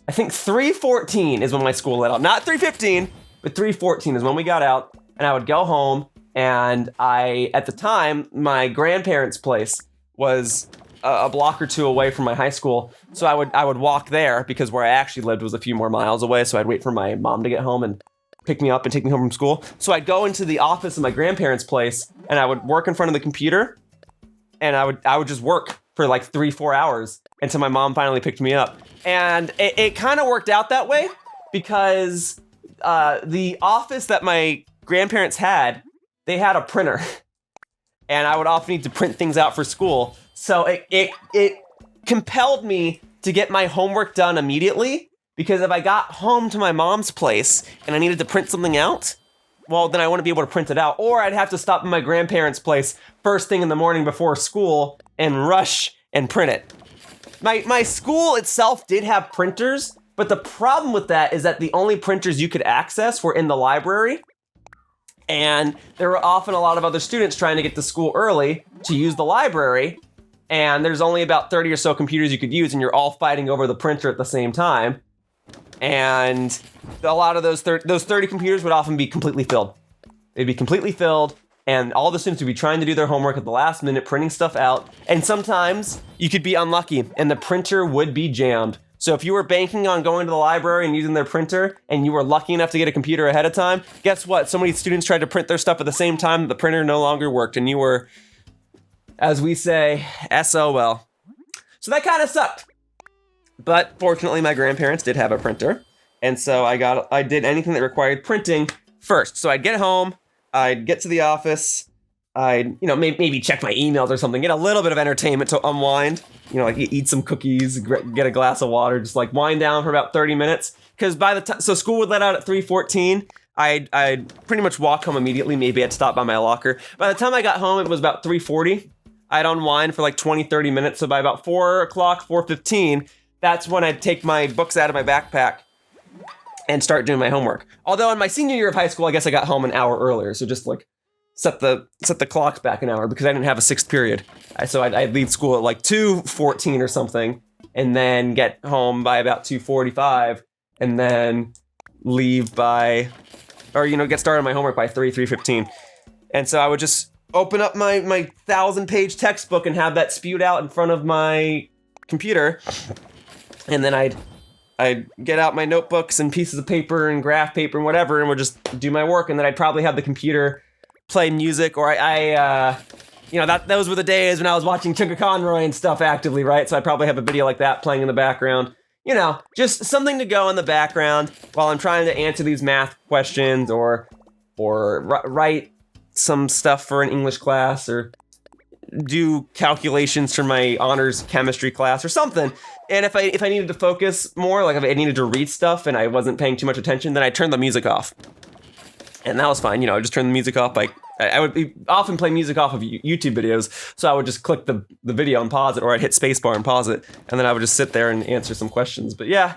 I think 3:14 is when my school let out. Not 3:15, but 3:14 is when we got out. And I would go home, and at the time, my grandparents' place was a block or 2 away from my high school. So I would walk there because where I actually lived was a few more miles away. So I'd wait for my mom to get home and pick me up and take me home from school. So I'd go into the office of my grandparents' place, and I would work in front of the computer, and I would just work for like 3-4 hours until my mom finally picked me up. And it kind of worked out that way because the office that my grandparents had, they had a printer, and I would often need to print things out for school. So it compelled me to get my homework done immediately, because if I got home to my mom's place and I needed to print something out, well, then I wouldn't be able to print it out, or I'd have to stop at my grandparents' place first thing in the morning before school and rush and print it. My school itself did have printers, but the problem with that is that the only printers you could access were in the library, and there were often a lot of other students trying to get to school early to use the library, and there's only about 30 or so computers you could use, and you're all fighting over the printer at the same time. And a lot of those 30 computers would often be completely filled. They'd be completely filled, and all the students would be trying to do their homework at the last minute, printing stuff out. And sometimes you could be unlucky, and the printer would be jammed. So if you were banking on going to the library and using their printer, and you were lucky enough to get a computer ahead of time, guess what? So many students tried to print their stuff at the same time that the printer no longer worked, and you were, as we say, SOL. So that kind of sucked. But fortunately, my grandparents did have a printer, and so I did anything that required printing first. So I'd get home, I'd get to the office, I'd maybe check my emails or something, get a little bit of entertainment to unwind, like eat some cookies, get a glass of water, just like wind down for about 30 minutes. Because by the time, so school would let out at 3:14, I'd pretty much walk home immediately. Maybe I'd stop by my locker. By the time I got home, it was about 3:40. I'd unwind for like 20, 30 minutes. So by about 4 o'clock, 4:15, that's when I'd take my books out of my backpack and start doing my homework. Although in my senior year of high school, I guess I got home an hour earlier. So just like set the clocks back an hour because I didn't have a sixth period. So I'd leave school at like 2:14 or something, and then get home by about 2:45, and then leave by, or get started on my homework by 3:15. And so I would just open up my 1,000-page textbook and have that spewed out in front of my computer, and then I'd get out my notebooks and pieces of paper and graph paper and whatever, and would just do my work, and then I'd probably have the computer play music, or those were the days when I was watching Chunka Conroy and stuff actively, right? So I'd probably have a video like that playing in the background. Just something to go in the background while I'm trying to answer these math questions or write some stuff for an English class or do calculations for my honors chemistry class or something. And if I needed to focus more, like if I needed to read stuff and I wasn't paying too much attention, then I'd turn the music off. And that was fine. I'd just turn the music off. I would often play music off of YouTube videos, so I would just click the video and pause it, or I'd hit spacebar and pause it, and then I would just sit there and answer some questions. But yeah,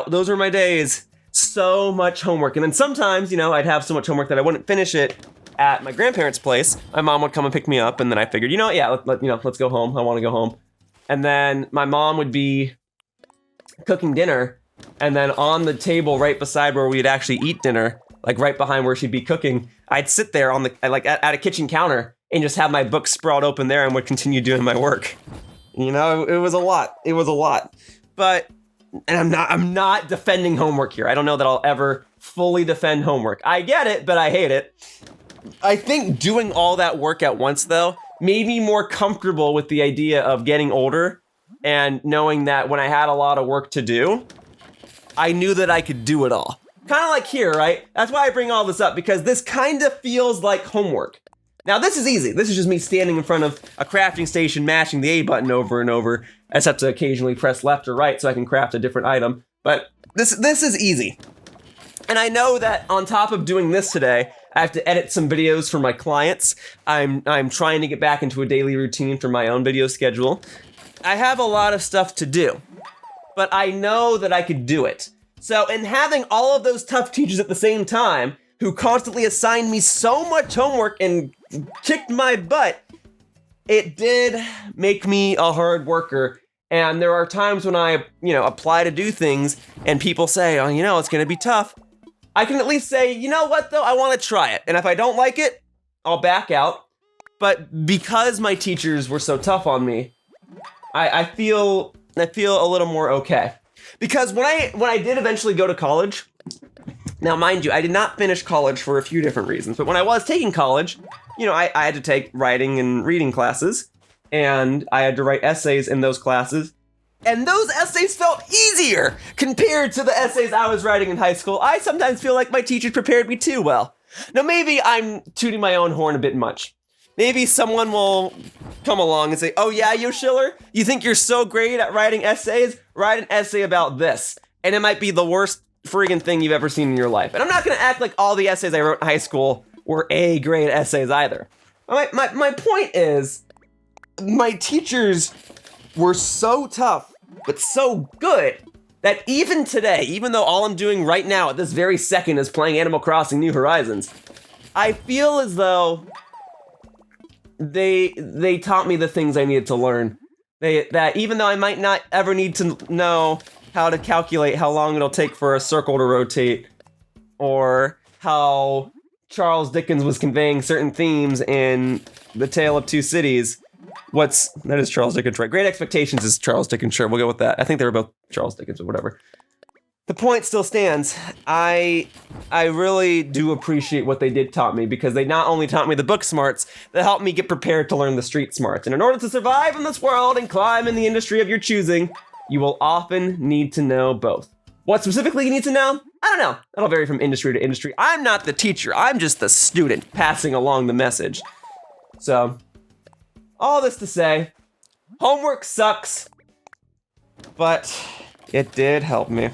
those were my days. So much homework. And then sometimes, I'd have so much homework that I wouldn't finish it at my grandparents' place. My mom would come and pick me up, and then I figured, let's go home. I want to go home. And then my mom would be cooking dinner, and then on the table right beside where we'd actually eat dinner, like right behind where she'd be cooking, I'd sit there on at a kitchen counter and just have my books sprawled open there and would continue doing my work. It was a lot. It was a lot. But, and I'm not defending homework here. I don't know that I'll ever fully defend homework. I get it, but I hate it. I think doing all that work at once, though, made me more comfortable with the idea of getting older and knowing that when I had a lot of work to do, I knew that I could do it all. Kind of like here, right? That's why I bring all this up, because this kind of feels like homework. Now, this is easy. This is just me standing in front of a crafting station, mashing the A button over and over, except to occasionally press left or right so I can craft a different item. But this is easy. And I know that on top of doing this today, I have to edit some videos for my clients. I'm trying to get back into a daily routine for my own video schedule. I have a lot of stuff to do, but I know that I could do it. So, in having all of those tough teachers at the same time, who constantly assigned me so much homework and kicked my butt, it did make me a hard worker. And there are times when I, apply to do things and people say, oh, it's going to be tough. I can at least say, you know what, though, I want to try it. And if I don't like it, I'll back out. But because my teachers were so tough on me, I feel a little more okay. Because when I did eventually go to college, now mind you, I did not finish college for a few different reasons, but when I was taking college, I had to take writing and reading classes, and I had to write essays in those classes, and those essays felt easier compared to the essays I was writing in high school. I sometimes feel like my teachers prepared me too well. Now maybe I'm tooting my own horn a bit much. Maybe someone will come along and say, oh yeah, Yoshiller, you think you're so great at writing essays? Write an essay about this. And it might be the worst friggin' thing you've ever seen in your life. And I'm not gonna act like all the essays I wrote in high school were A-grade essays either. My point is, my teachers were so tough, but so good, that even today, even though all I'm doing right now at this very second is playing Animal Crossing New Horizons, I feel as though they taught me the things I needed to learn. That even though I might not ever need to know how to calculate how long it'll take for a circle to rotate, or how Charles Dickens was conveying certain themes in The Tale of Two Cities. That is Charles Dickens, right? Great Expectations is Charles Dickens, sure, we'll go with that. I think they were both Charles Dickens, but whatever. The point still stands. I really do appreciate what they did taught me, because they not only taught me the book smarts, they helped me get prepared to learn the street smarts. And in order to survive in this world and climb in the industry of your choosing, you will often need to know both. What specifically you need to know? I don't know. That'll vary from industry to industry. I'm not the teacher. I'm just the student passing along the message. So, all this to say, homework sucks, but it did help me.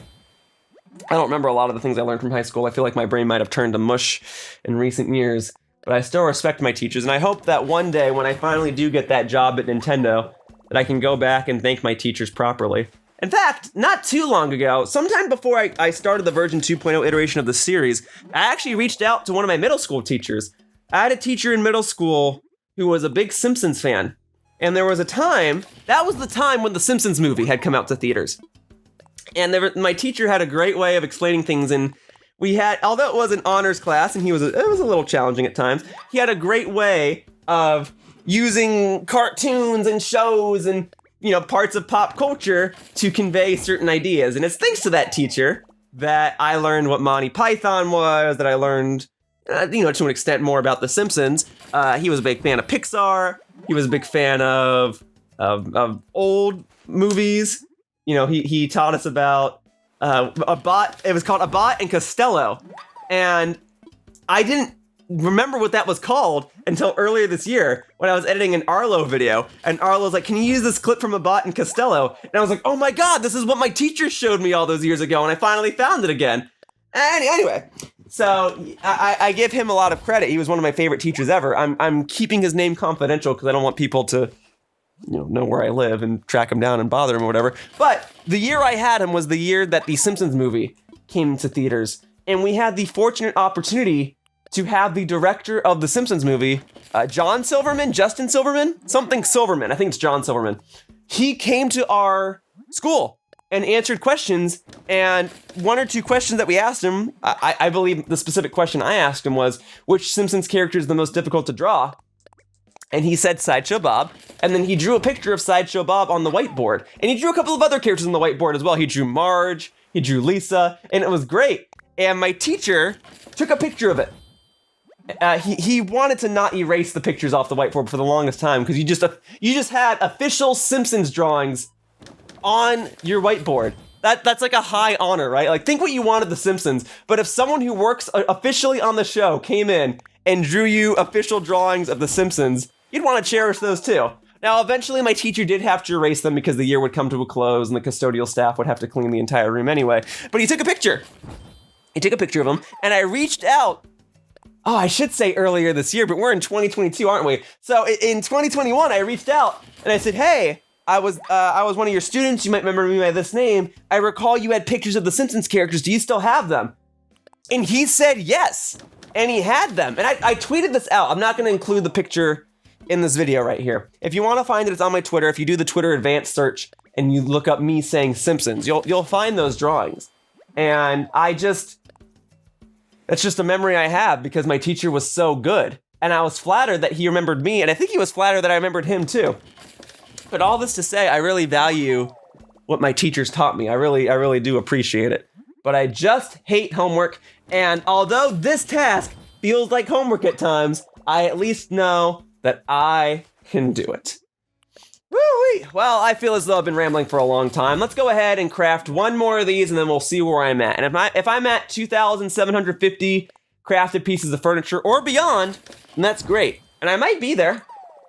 I don't remember a lot of the things I learned from high school. I feel like my brain might have turned to mush in recent years, but I still respect my teachers, and I hope that one day when I finally do get that job at Nintendo, that I can go back and thank my teachers properly. In fact, not too long ago, sometime before I started the version 2.0 iteration of the series, I actually reached out to one of my middle school teachers. I had a teacher in middle school who was a big Simpsons fan. And there was a time, that was the time when the Simpsons movie had come out to theaters. And my teacher had a great way of explaining things, and we had, although it was an honors class and it was a little challenging at times, he had a great way of using cartoons and shows and, you know, parts of pop culture to convey certain ideas. And it's thanks to that teacher that I learned what Monty Python was, that I learned, you know, to an extent more about The Simpsons. He was a big fan of Pixar. He was a big fan of old movies. You know, he taught us about it was called Abbott and Costello. And I didn't remember what that was called until earlier this year when I was editing an Arlo video. And Arlo's like, can you use this clip from Abbott and Costello? And I was like, oh my God, this is what my teacher showed me all those years ago. And I finally found it again. Anyway, so I give him a lot of credit. He was one of my favorite teachers ever. I'm keeping his name confidential because I don't want people to, you know where I live and track him down and bother him or whatever. But the year I had him was the year that the Simpsons movie came to theaters. And we had the fortunate opportunity to have the director of the Simpsons movie, Justin Silverman, something Silverman. I think it's John Silverman. He came to our school and answered questions. And one or two questions that we asked him, I believe the specific question I asked him was, which Simpsons character is the most difficult to draw? And he said Sideshow Bob. And then he drew a picture of Sideshow Bob on the whiteboard. And he drew a couple of other characters on the whiteboard as well. He drew Marge, he drew Lisa, and it was great. And my teacher took a picture of it. He wanted to not erase the pictures off the whiteboard for the longest time because you just had official Simpsons drawings on your whiteboard. That's like a high honor, right? Like, think what you wanted The Simpsons, but if someone who works officially on the show came in and drew you official drawings of The Simpsons, you'd want to cherish those too. Now, eventually my teacher did have to erase them because the year would come to a close and the custodial staff would have to clean the entire room anyway. But he took a picture. He took a picture of him, and I reached out. Oh, I should say earlier this year, but we're in 2022, aren't we? So in 2021, I reached out and I said, hey, I was one of your students. You might remember me by this name. I recall you had pictures of the Simpsons characters. Do you still have them? And he said yes, and he had them. And I tweeted this out. I'm not going to include the picture in this video right here. If you want to find it, it's on my Twitter. If you do the Twitter advanced search and you look up me saying Simpsons, you'll find those drawings. And it's just a memory I have because my teacher was so good. And I was flattered that he remembered me, and I think he was flattered that I remembered him too. But all this to say, I really value what my teachers taught me. I really do appreciate it. But I just hate homework, and although this task feels like homework at times, I at least know that I can do it. Woo-wee. Well, I feel as though I've been rambling for a long time. Let's go ahead and craft one more of these, and then we'll see where I'm at. And if I'm at 2,750 crafted pieces of furniture or beyond, then that's great. And I might be there.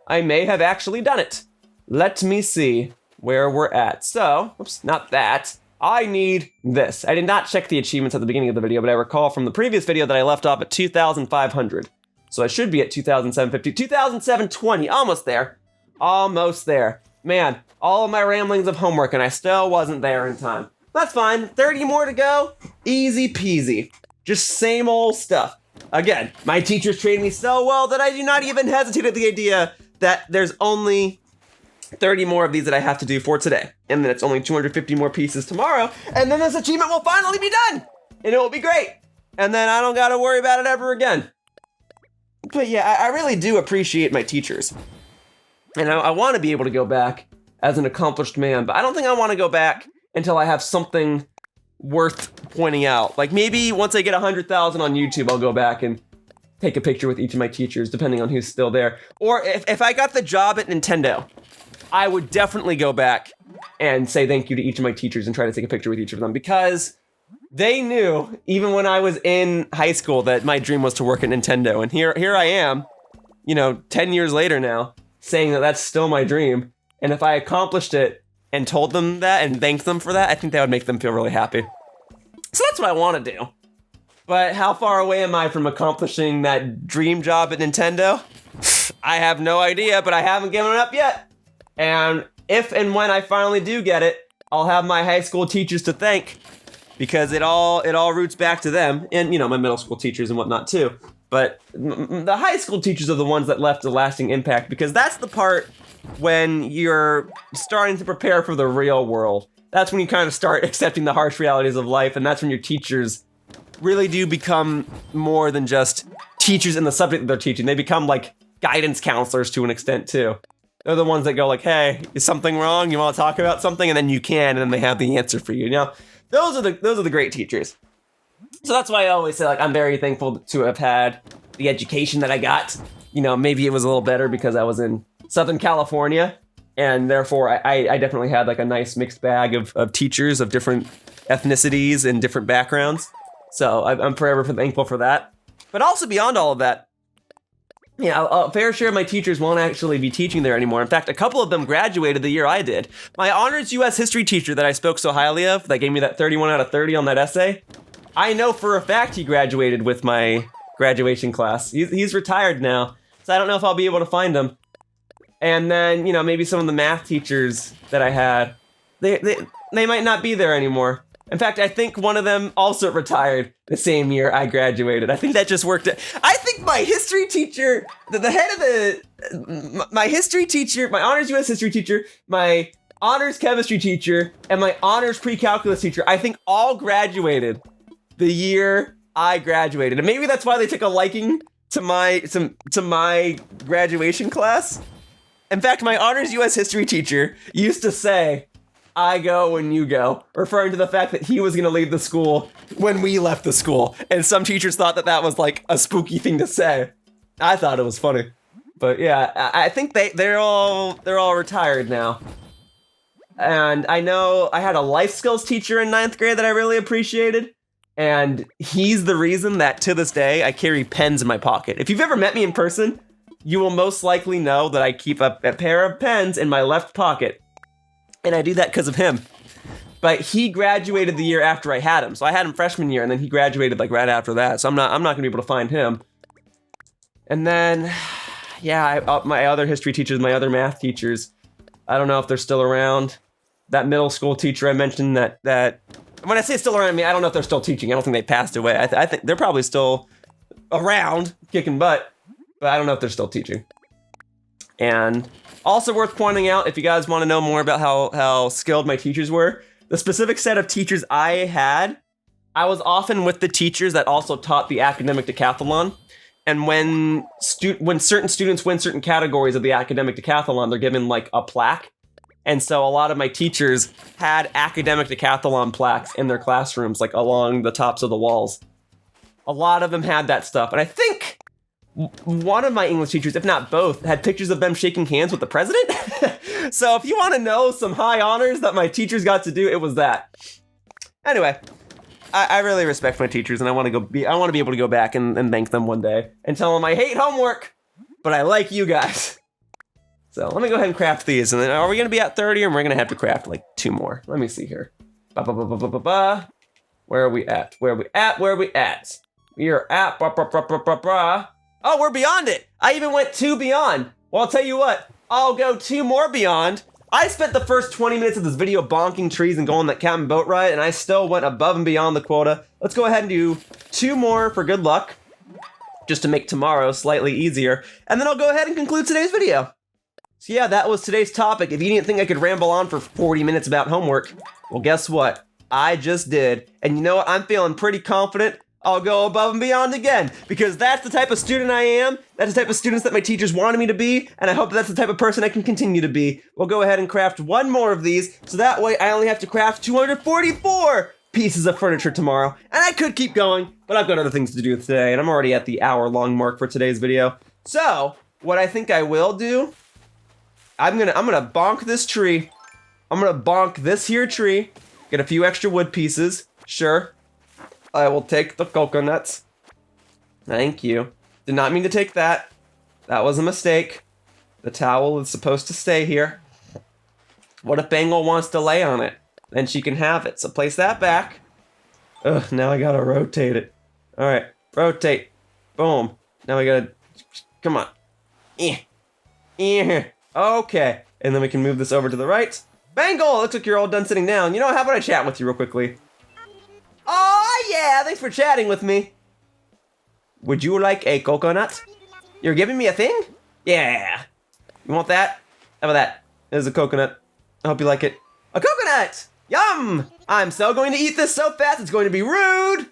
I may have actually done it. Let me see where we're at. So, oops, not that. I need this. I did not check the achievements at the beginning of the video, but I recall from the previous video that I left off at 2,500. So I should be at 2,750, 2,720, almost there. Almost there. Man, all of my ramblings of homework and I still wasn't there in time. That's fine, 30 more to go, easy peasy. Just same old stuff. Again, my teachers trained me so well that I do not even hesitate at the idea that there's only 30 more of these that I have to do for today. And then it's only 250 more pieces tomorrow, and then this achievement will finally be done! And it will be great! And then I don't gotta worry about it ever again. But yeah, I really do appreciate my teachers. And I want to be able to go back as an accomplished man, but I don't think I want to go back until I have something worth pointing out. Like maybe once I get 100,000 on YouTube, I'll go back and take a picture with each of my teachers, depending on who's still there. Or if I got the job at Nintendo, I would definitely go back and say thank you to each of my teachers and try to take a picture with each of them, because they knew, even when I was in high school, that my dream was to work at Nintendo. And here I am, 10 years later now, saying that that's still my dream. And if I accomplished it and told them that and thanked them for that, I think that would make them feel really happy. So that's what I want to do. But how far away am I from accomplishing that dream job at Nintendo? I have no idea, but I haven't given it up yet. And if and when I finally do get it, I'll have my high school teachers to thank, because it all roots back to them, and my middle school teachers and whatnot too. But the high school teachers are the ones that left a lasting impact, because that's the part when you're starting to prepare for the real world. That's when you kind of start accepting the harsh realities of life, and that's when your teachers really do become more than just teachers in the subject that they're teaching. They become like guidance counselors to an extent too. They're the ones that go like, hey, is something wrong? You want to talk about something? And then you can, and then they have the answer for you. Those are the great teachers. So that's why I always say, like, I'm very thankful to have had the education that I got. Maybe it was a little better because I was in Southern California, and therefore I definitely had like a nice mixed bag of teachers of different ethnicities and different backgrounds. So I'm forever thankful for that. But also beyond all of that, a fair share of my teachers won't actually be teaching there anymore. In fact, a couple of them graduated the year I did. My honors U.S. history teacher that I spoke so highly of, that gave me that 31 out of 30 on that essay, I know for a fact he graduated with my graduation class. He's retired now, so I don't know if I'll be able to find him. And then, maybe some of the math teachers that I had, they might not be there anymore. In fact, I think one of them also retired the same year I graduated. I think that just worked out. I think my history teacher, the head of my history teacher, my honors U.S. history teacher, my honors chemistry teacher, and my honors pre-calculus teacher, I think all graduated the year I graduated. And maybe that's why they took a liking to my graduation class. In fact, my honors U.S. history teacher used to say, I go when you go, referring to the fact that he was going to leave the school when we left the school. And some teachers thought that was like a spooky thing to say. I thought it was funny. But yeah, I think they're all retired now. And I know I had a life skills teacher in 9th grade that I really appreciated. And he's the reason that to this day I carry pens in my pocket. If you've ever met me in person, you will most likely know that I keep a pair of pens in my left pocket. And I do that because of him. But he graduated the year after I had him. So I had him freshman year, and then he graduated like right after that. So I'm not gonna be able to find him. And then, yeah, my other history teachers, my other math teachers, I don't know if they're still around. That middle school teacher I mentioned that when I say still around, I mean, I don't know if they're still teaching. I don't think they passed away. I think they're probably still around, kicking butt, but I don't know if they're still teaching. And also worth pointing out, if you guys want to know more about how skilled my teachers were, the specific set of teachers I had, I was often with the teachers that also taught the academic decathlon. And when certain students win certain categories of the academic decathlon, they're given like a plaque. And so a lot of my teachers had academic decathlon plaques in their classrooms, like along the tops of the walls. A lot of them had that stuff. And I think one of my English teachers, if not both, had pictures of them shaking hands with the president. So if you want to know some high honors that my teachers got to do, it was that. Anyway, I really respect my teachers, and I want to be able to go back and thank them one day and tell them I hate homework, but I like you guys. So let me go ahead and craft these, and then are we going to be at 30, or we're going to have to craft like 2 more? Let me see here. Where are we at? We are at. Oh, we're beyond it. I even went 2 beyond. Well, I'll tell you what. I'll go 2 more beyond. I spent the first 20 minutes of this video bonking trees and going on that cabin boat ride, and I still went above and beyond the quota. Let's go ahead and do 2 more for good luck, just to make tomorrow slightly easier. And then I'll go ahead and conclude today's video. So yeah, that was today's topic. If you didn't think I could ramble on for 40 minutes about homework, well, guess what? I just did. And you know what? I'm feeling pretty confident I'll go above and beyond again, because that's the type of student I am. That's the type of students that my teachers wanted me to be, and I hope that's the type of person I can continue to be. We'll go ahead and craft 1 more of these, so that way I only have to craft 244 pieces of furniture tomorrow. And I could keep going, but I've got other things to do today, and I'm already at the hour-long mark for today's video. So, what I think I will do, I'm gonna bonk this tree. I'm gonna bonk this here tree, get a few extra wood pieces, sure. I will take the coconuts. Thank you. Did not mean to take that. That was a mistake. The towel is supposed to stay here. What if Bangle wants to lay on it? Then she can have it. So place that back. Ugh, now I gotta rotate it. Alright, rotate. Boom. Now we gotta... Come on. Okay. And then we can move this over to the right. Bangle, looks like you're all done sitting down. You know, how about I chat with you real quickly? Oh yeah, thanks for chatting with me. Would you like a coconut? You're giving me a thing? Yeah. You want that? How about that? There's a coconut. I hope you like it. A coconut! Yum! I'm so going to eat this so fast it's going to be rude!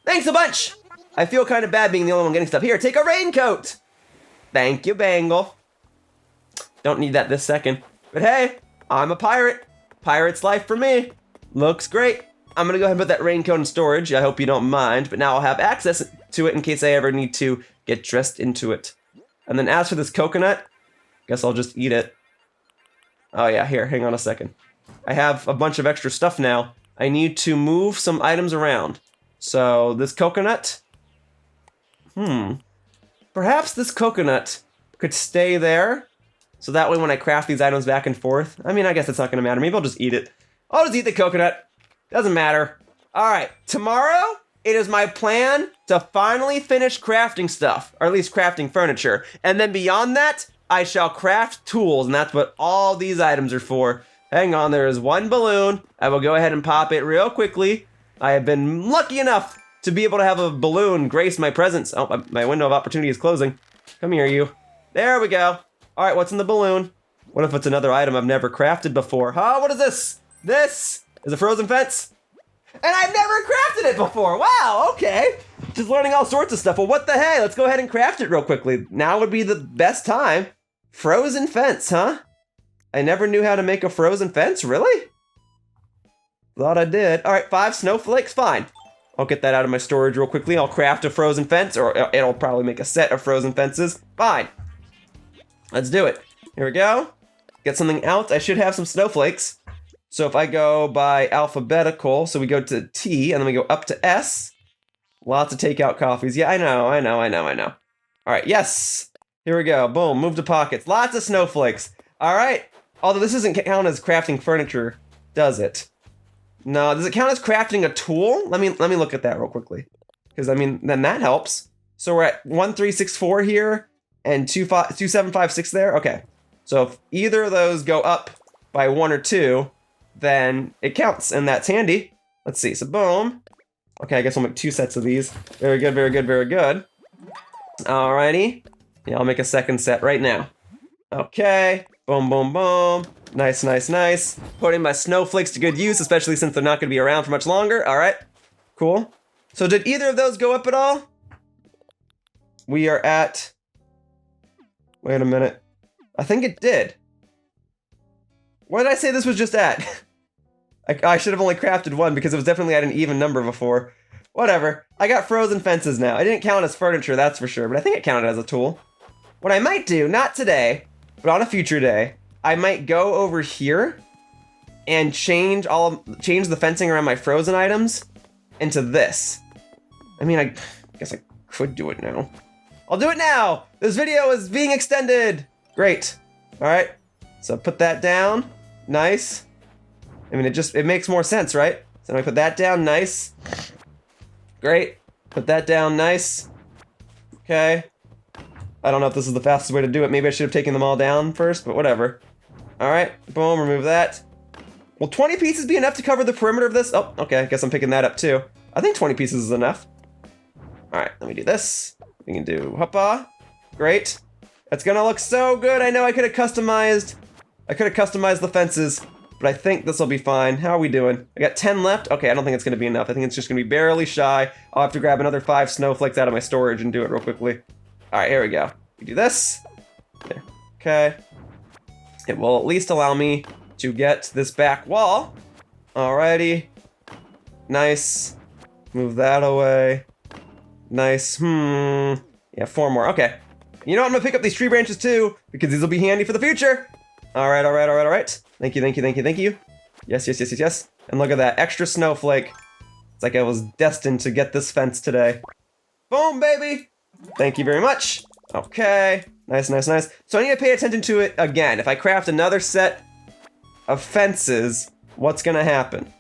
Thanks a bunch! I feel kind of bad being the only one getting stuff. Here, take a raincoat! Thank you, Bangle. Don't need that this second. But hey, I'm a pirate. Pirate's life for me. Looks great. I'm gonna go ahead and put that raincoat in storage. I hope you don't mind, but now I'll have access to it in case I ever need to get dressed into it. And then as for this coconut, guess I'll just eat it. Oh yeah, here, hang on a second. I have a bunch of extra stuff now. I need to move some items around. So this coconut, perhaps this coconut could stay there. So that way when I craft these items back and forth, I mean, I guess it's not gonna matter. Maybe I'll just eat it. I'll just eat the coconut. Doesn't matter. All right, tomorrow, it is my plan to finally finish crafting stuff, or at least crafting furniture. And then beyond that, I shall craft tools, and that's what all these items are for. Hang on, there is one balloon. I will go ahead and pop it real quickly. I have been lucky enough to be able to have a balloon grace my presence. Oh, my window of opportunity is closing. Come here, you. There we go. All right, what's in the balloon? What if it's another item I've never crafted before? Huh, what is this? This is a frozen fence. And I've never crafted it before. Wow, okay. Just learning all sorts of stuff. Well, what the hey? Let's go ahead and craft it real quickly. Now would be the best time. Frozen fence, huh? I never knew how to make a frozen fence, really? Thought I did. All right, 5 snowflakes, fine. I'll get that out of my storage real quickly. I'll craft a frozen fence, or it'll probably make a set of frozen fences. Fine. Let's do it. Here we go. Get something out. I should have some snowflakes. So if I go by alphabetical, so we go to T, and then we go up to S. Lots of takeout coffees. Yeah, I know. All right, yes. Here we go. Boom, move to pockets. Lots of snowflakes. All right. Although this doesn't count as crafting furniture, does it? No, does it count as crafting a tool? Let me look at that real quickly. Because, I mean, then that helps. So we're at 1364 here, and 2756 there. Okay. So if either of those go up by 1 or 2, then it counts, and that's handy. Let's see, so boom. Okay, I guess I'll make 2 sets of these. Very good, very good, very good. Alrighty. Yeah, I'll make a second set right now. Okay, boom, boom, boom. Nice, nice, nice. Putting my snowflakes to good use, especially since they're not gonna be around for much longer. All right, cool. So did either of those go up at all? We are at, wait a minute. I think it did. What did I say this was just at? I should have only crafted 1 because it was definitely at an even number before. Whatever. I got frozen fences now. It didn't count as furniture, that's for sure, but I think it counted as a tool. What I might do, not today, but on a future day, I might go over here and change the fencing around my frozen items into this. I mean, I guess I could do it now. I'll do it now! This video is being extended! Great. All right, so put that down. Nice. I mean, it makes more sense, right? So now I put that down, nice. Great. Put that down, nice. Okay. I don't know if this is the fastest way to do it. Maybe I should have taken them all down first, but whatever. All right, boom, remove that. Will 20 pieces be enough to cover the perimeter of this? Oh, okay, I guess I'm picking that up too. I think 20 pieces is enough. All right, let me do this. We can do hoppa. Great. That's gonna look so good. I know I could have customized the fences, but I think this will be fine. How are we doing? I got 10 left. Okay, I don't think it's gonna be enough. I think it's just gonna be barely shy. I'll have to grab another 5 snowflakes out of my storage and do it real quickly. All right, here we go. We do this. There. Okay. It will at least allow me to get this back wall. Alrighty. Nice. Move that away. Nice. Yeah, 4 more. Okay. You know what? I'm gonna pick up these tree branches too, because these will be handy for the future. Alright, alright, alright, alright. Thank you, thank you, thank you, thank you. Yes, yes, yes, yes, yes. And look at that extra snowflake. It's like I was destined to get this fence today. Boom, baby! Thank you very much. Okay. Nice, nice, nice. So I need to pay attention to it again. If I craft another set of fences, what's gonna happen?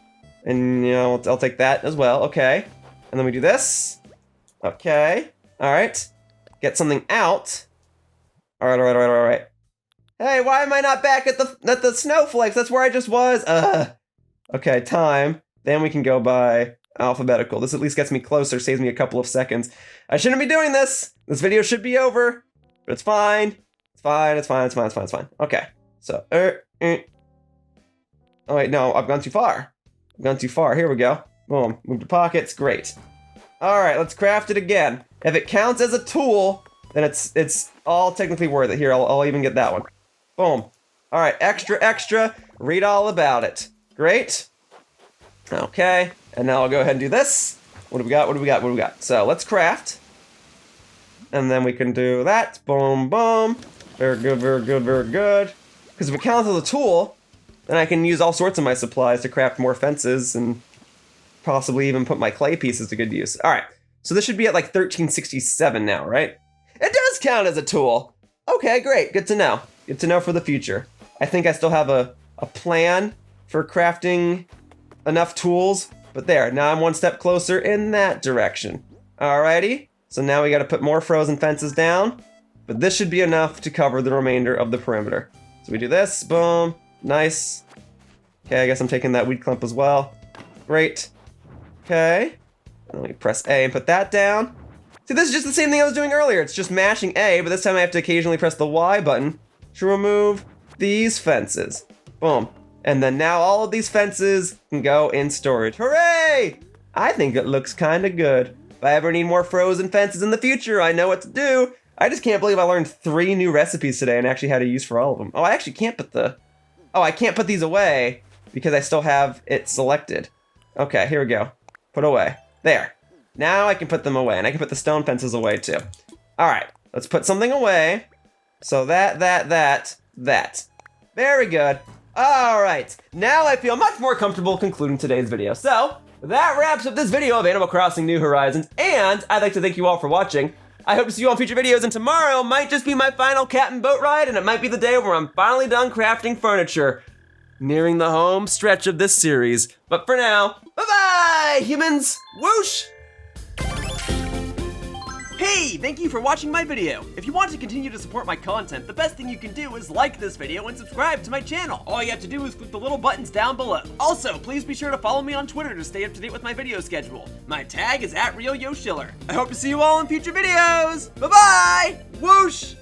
And, you know, I'll take that as well. Okay. And then we do this. Okay. All right. Get something out. All right, all right, all right, all right. Hey, why am I not back at the snowflakes? That's where I just was. Okay, time. Then we can go by alphabetical. This at least gets me closer, saves me a couple of seconds. I shouldn't be doing this. This video should be over, but it's fine. It's fine. It's fine. It's fine. It's fine. It's fine. Okay. So, Oh wait, no, I've gone too far. I've gone too far. Here we go. Boom. Move to pockets. Great. All right, let's craft it again. If it counts as a tool, then it's all technically worth it. Here, I'll even get that one. Boom. All right, extra. Read all about it. Great. Okay, and now I'll go ahead and do this. What do we got? So let's craft. And then we can do that. Boom, boom. Very good. Because if it counts as a tool, then I can use all sorts of my supplies to craft more fences and possibly even put my clay pieces to good use. All right, so this should be at like 1367 now, right? It does count as a tool. Okay, great. Good to know. Good to know for the future. I think I still have a plan for crafting enough tools, but there, now I'm one step closer in that direction. Alrighty, so now we gotta put more frozen fences down, but this should be enough to cover the remainder of the perimeter. So we do this, boom, nice. Okay, I guess I'm taking that weed clump as well. Great. Okay, let me press A and put that down. See, this is just the same thing I was doing earlier. It's just mashing A, but this time I have to occasionally press the Y button to remove these fences. Boom. And then now all of these fences can go in storage. Hooray! I think it looks kind of good. If I ever need more frozen fences in the future, I know what to do. I just can't believe I learned 3 new recipes today and actually had a use for all of them. Oh, I actually can't put I can't put these away because I still have it selected. Okay, here we go. Put away. There. Now I can put them away, and I can put the stone fences away too. All right, let's put something away. So that. Very good. All right, now I feel much more comfortable concluding today's video. So that wraps up this video of Animal Crossing New Horizons, and I'd like to thank you all for watching. I hope to see you on future videos, and tomorrow might just be my final cat and boat ride, and it might be the day where I'm finally done crafting furniture, nearing the home stretch of this series. But for now, bye-bye, humans. Whoosh! Hey, thank you for watching my video. If you want to continue to support my content, the best thing you can do is like this video and subscribe to my channel. All you have to do is click the little buttons down below. Also, please be sure to follow me on Twitter to stay up to date with my video schedule. My tag is @RealYoshiller. I hope to see you all in future videos. Bye-bye! Whoosh!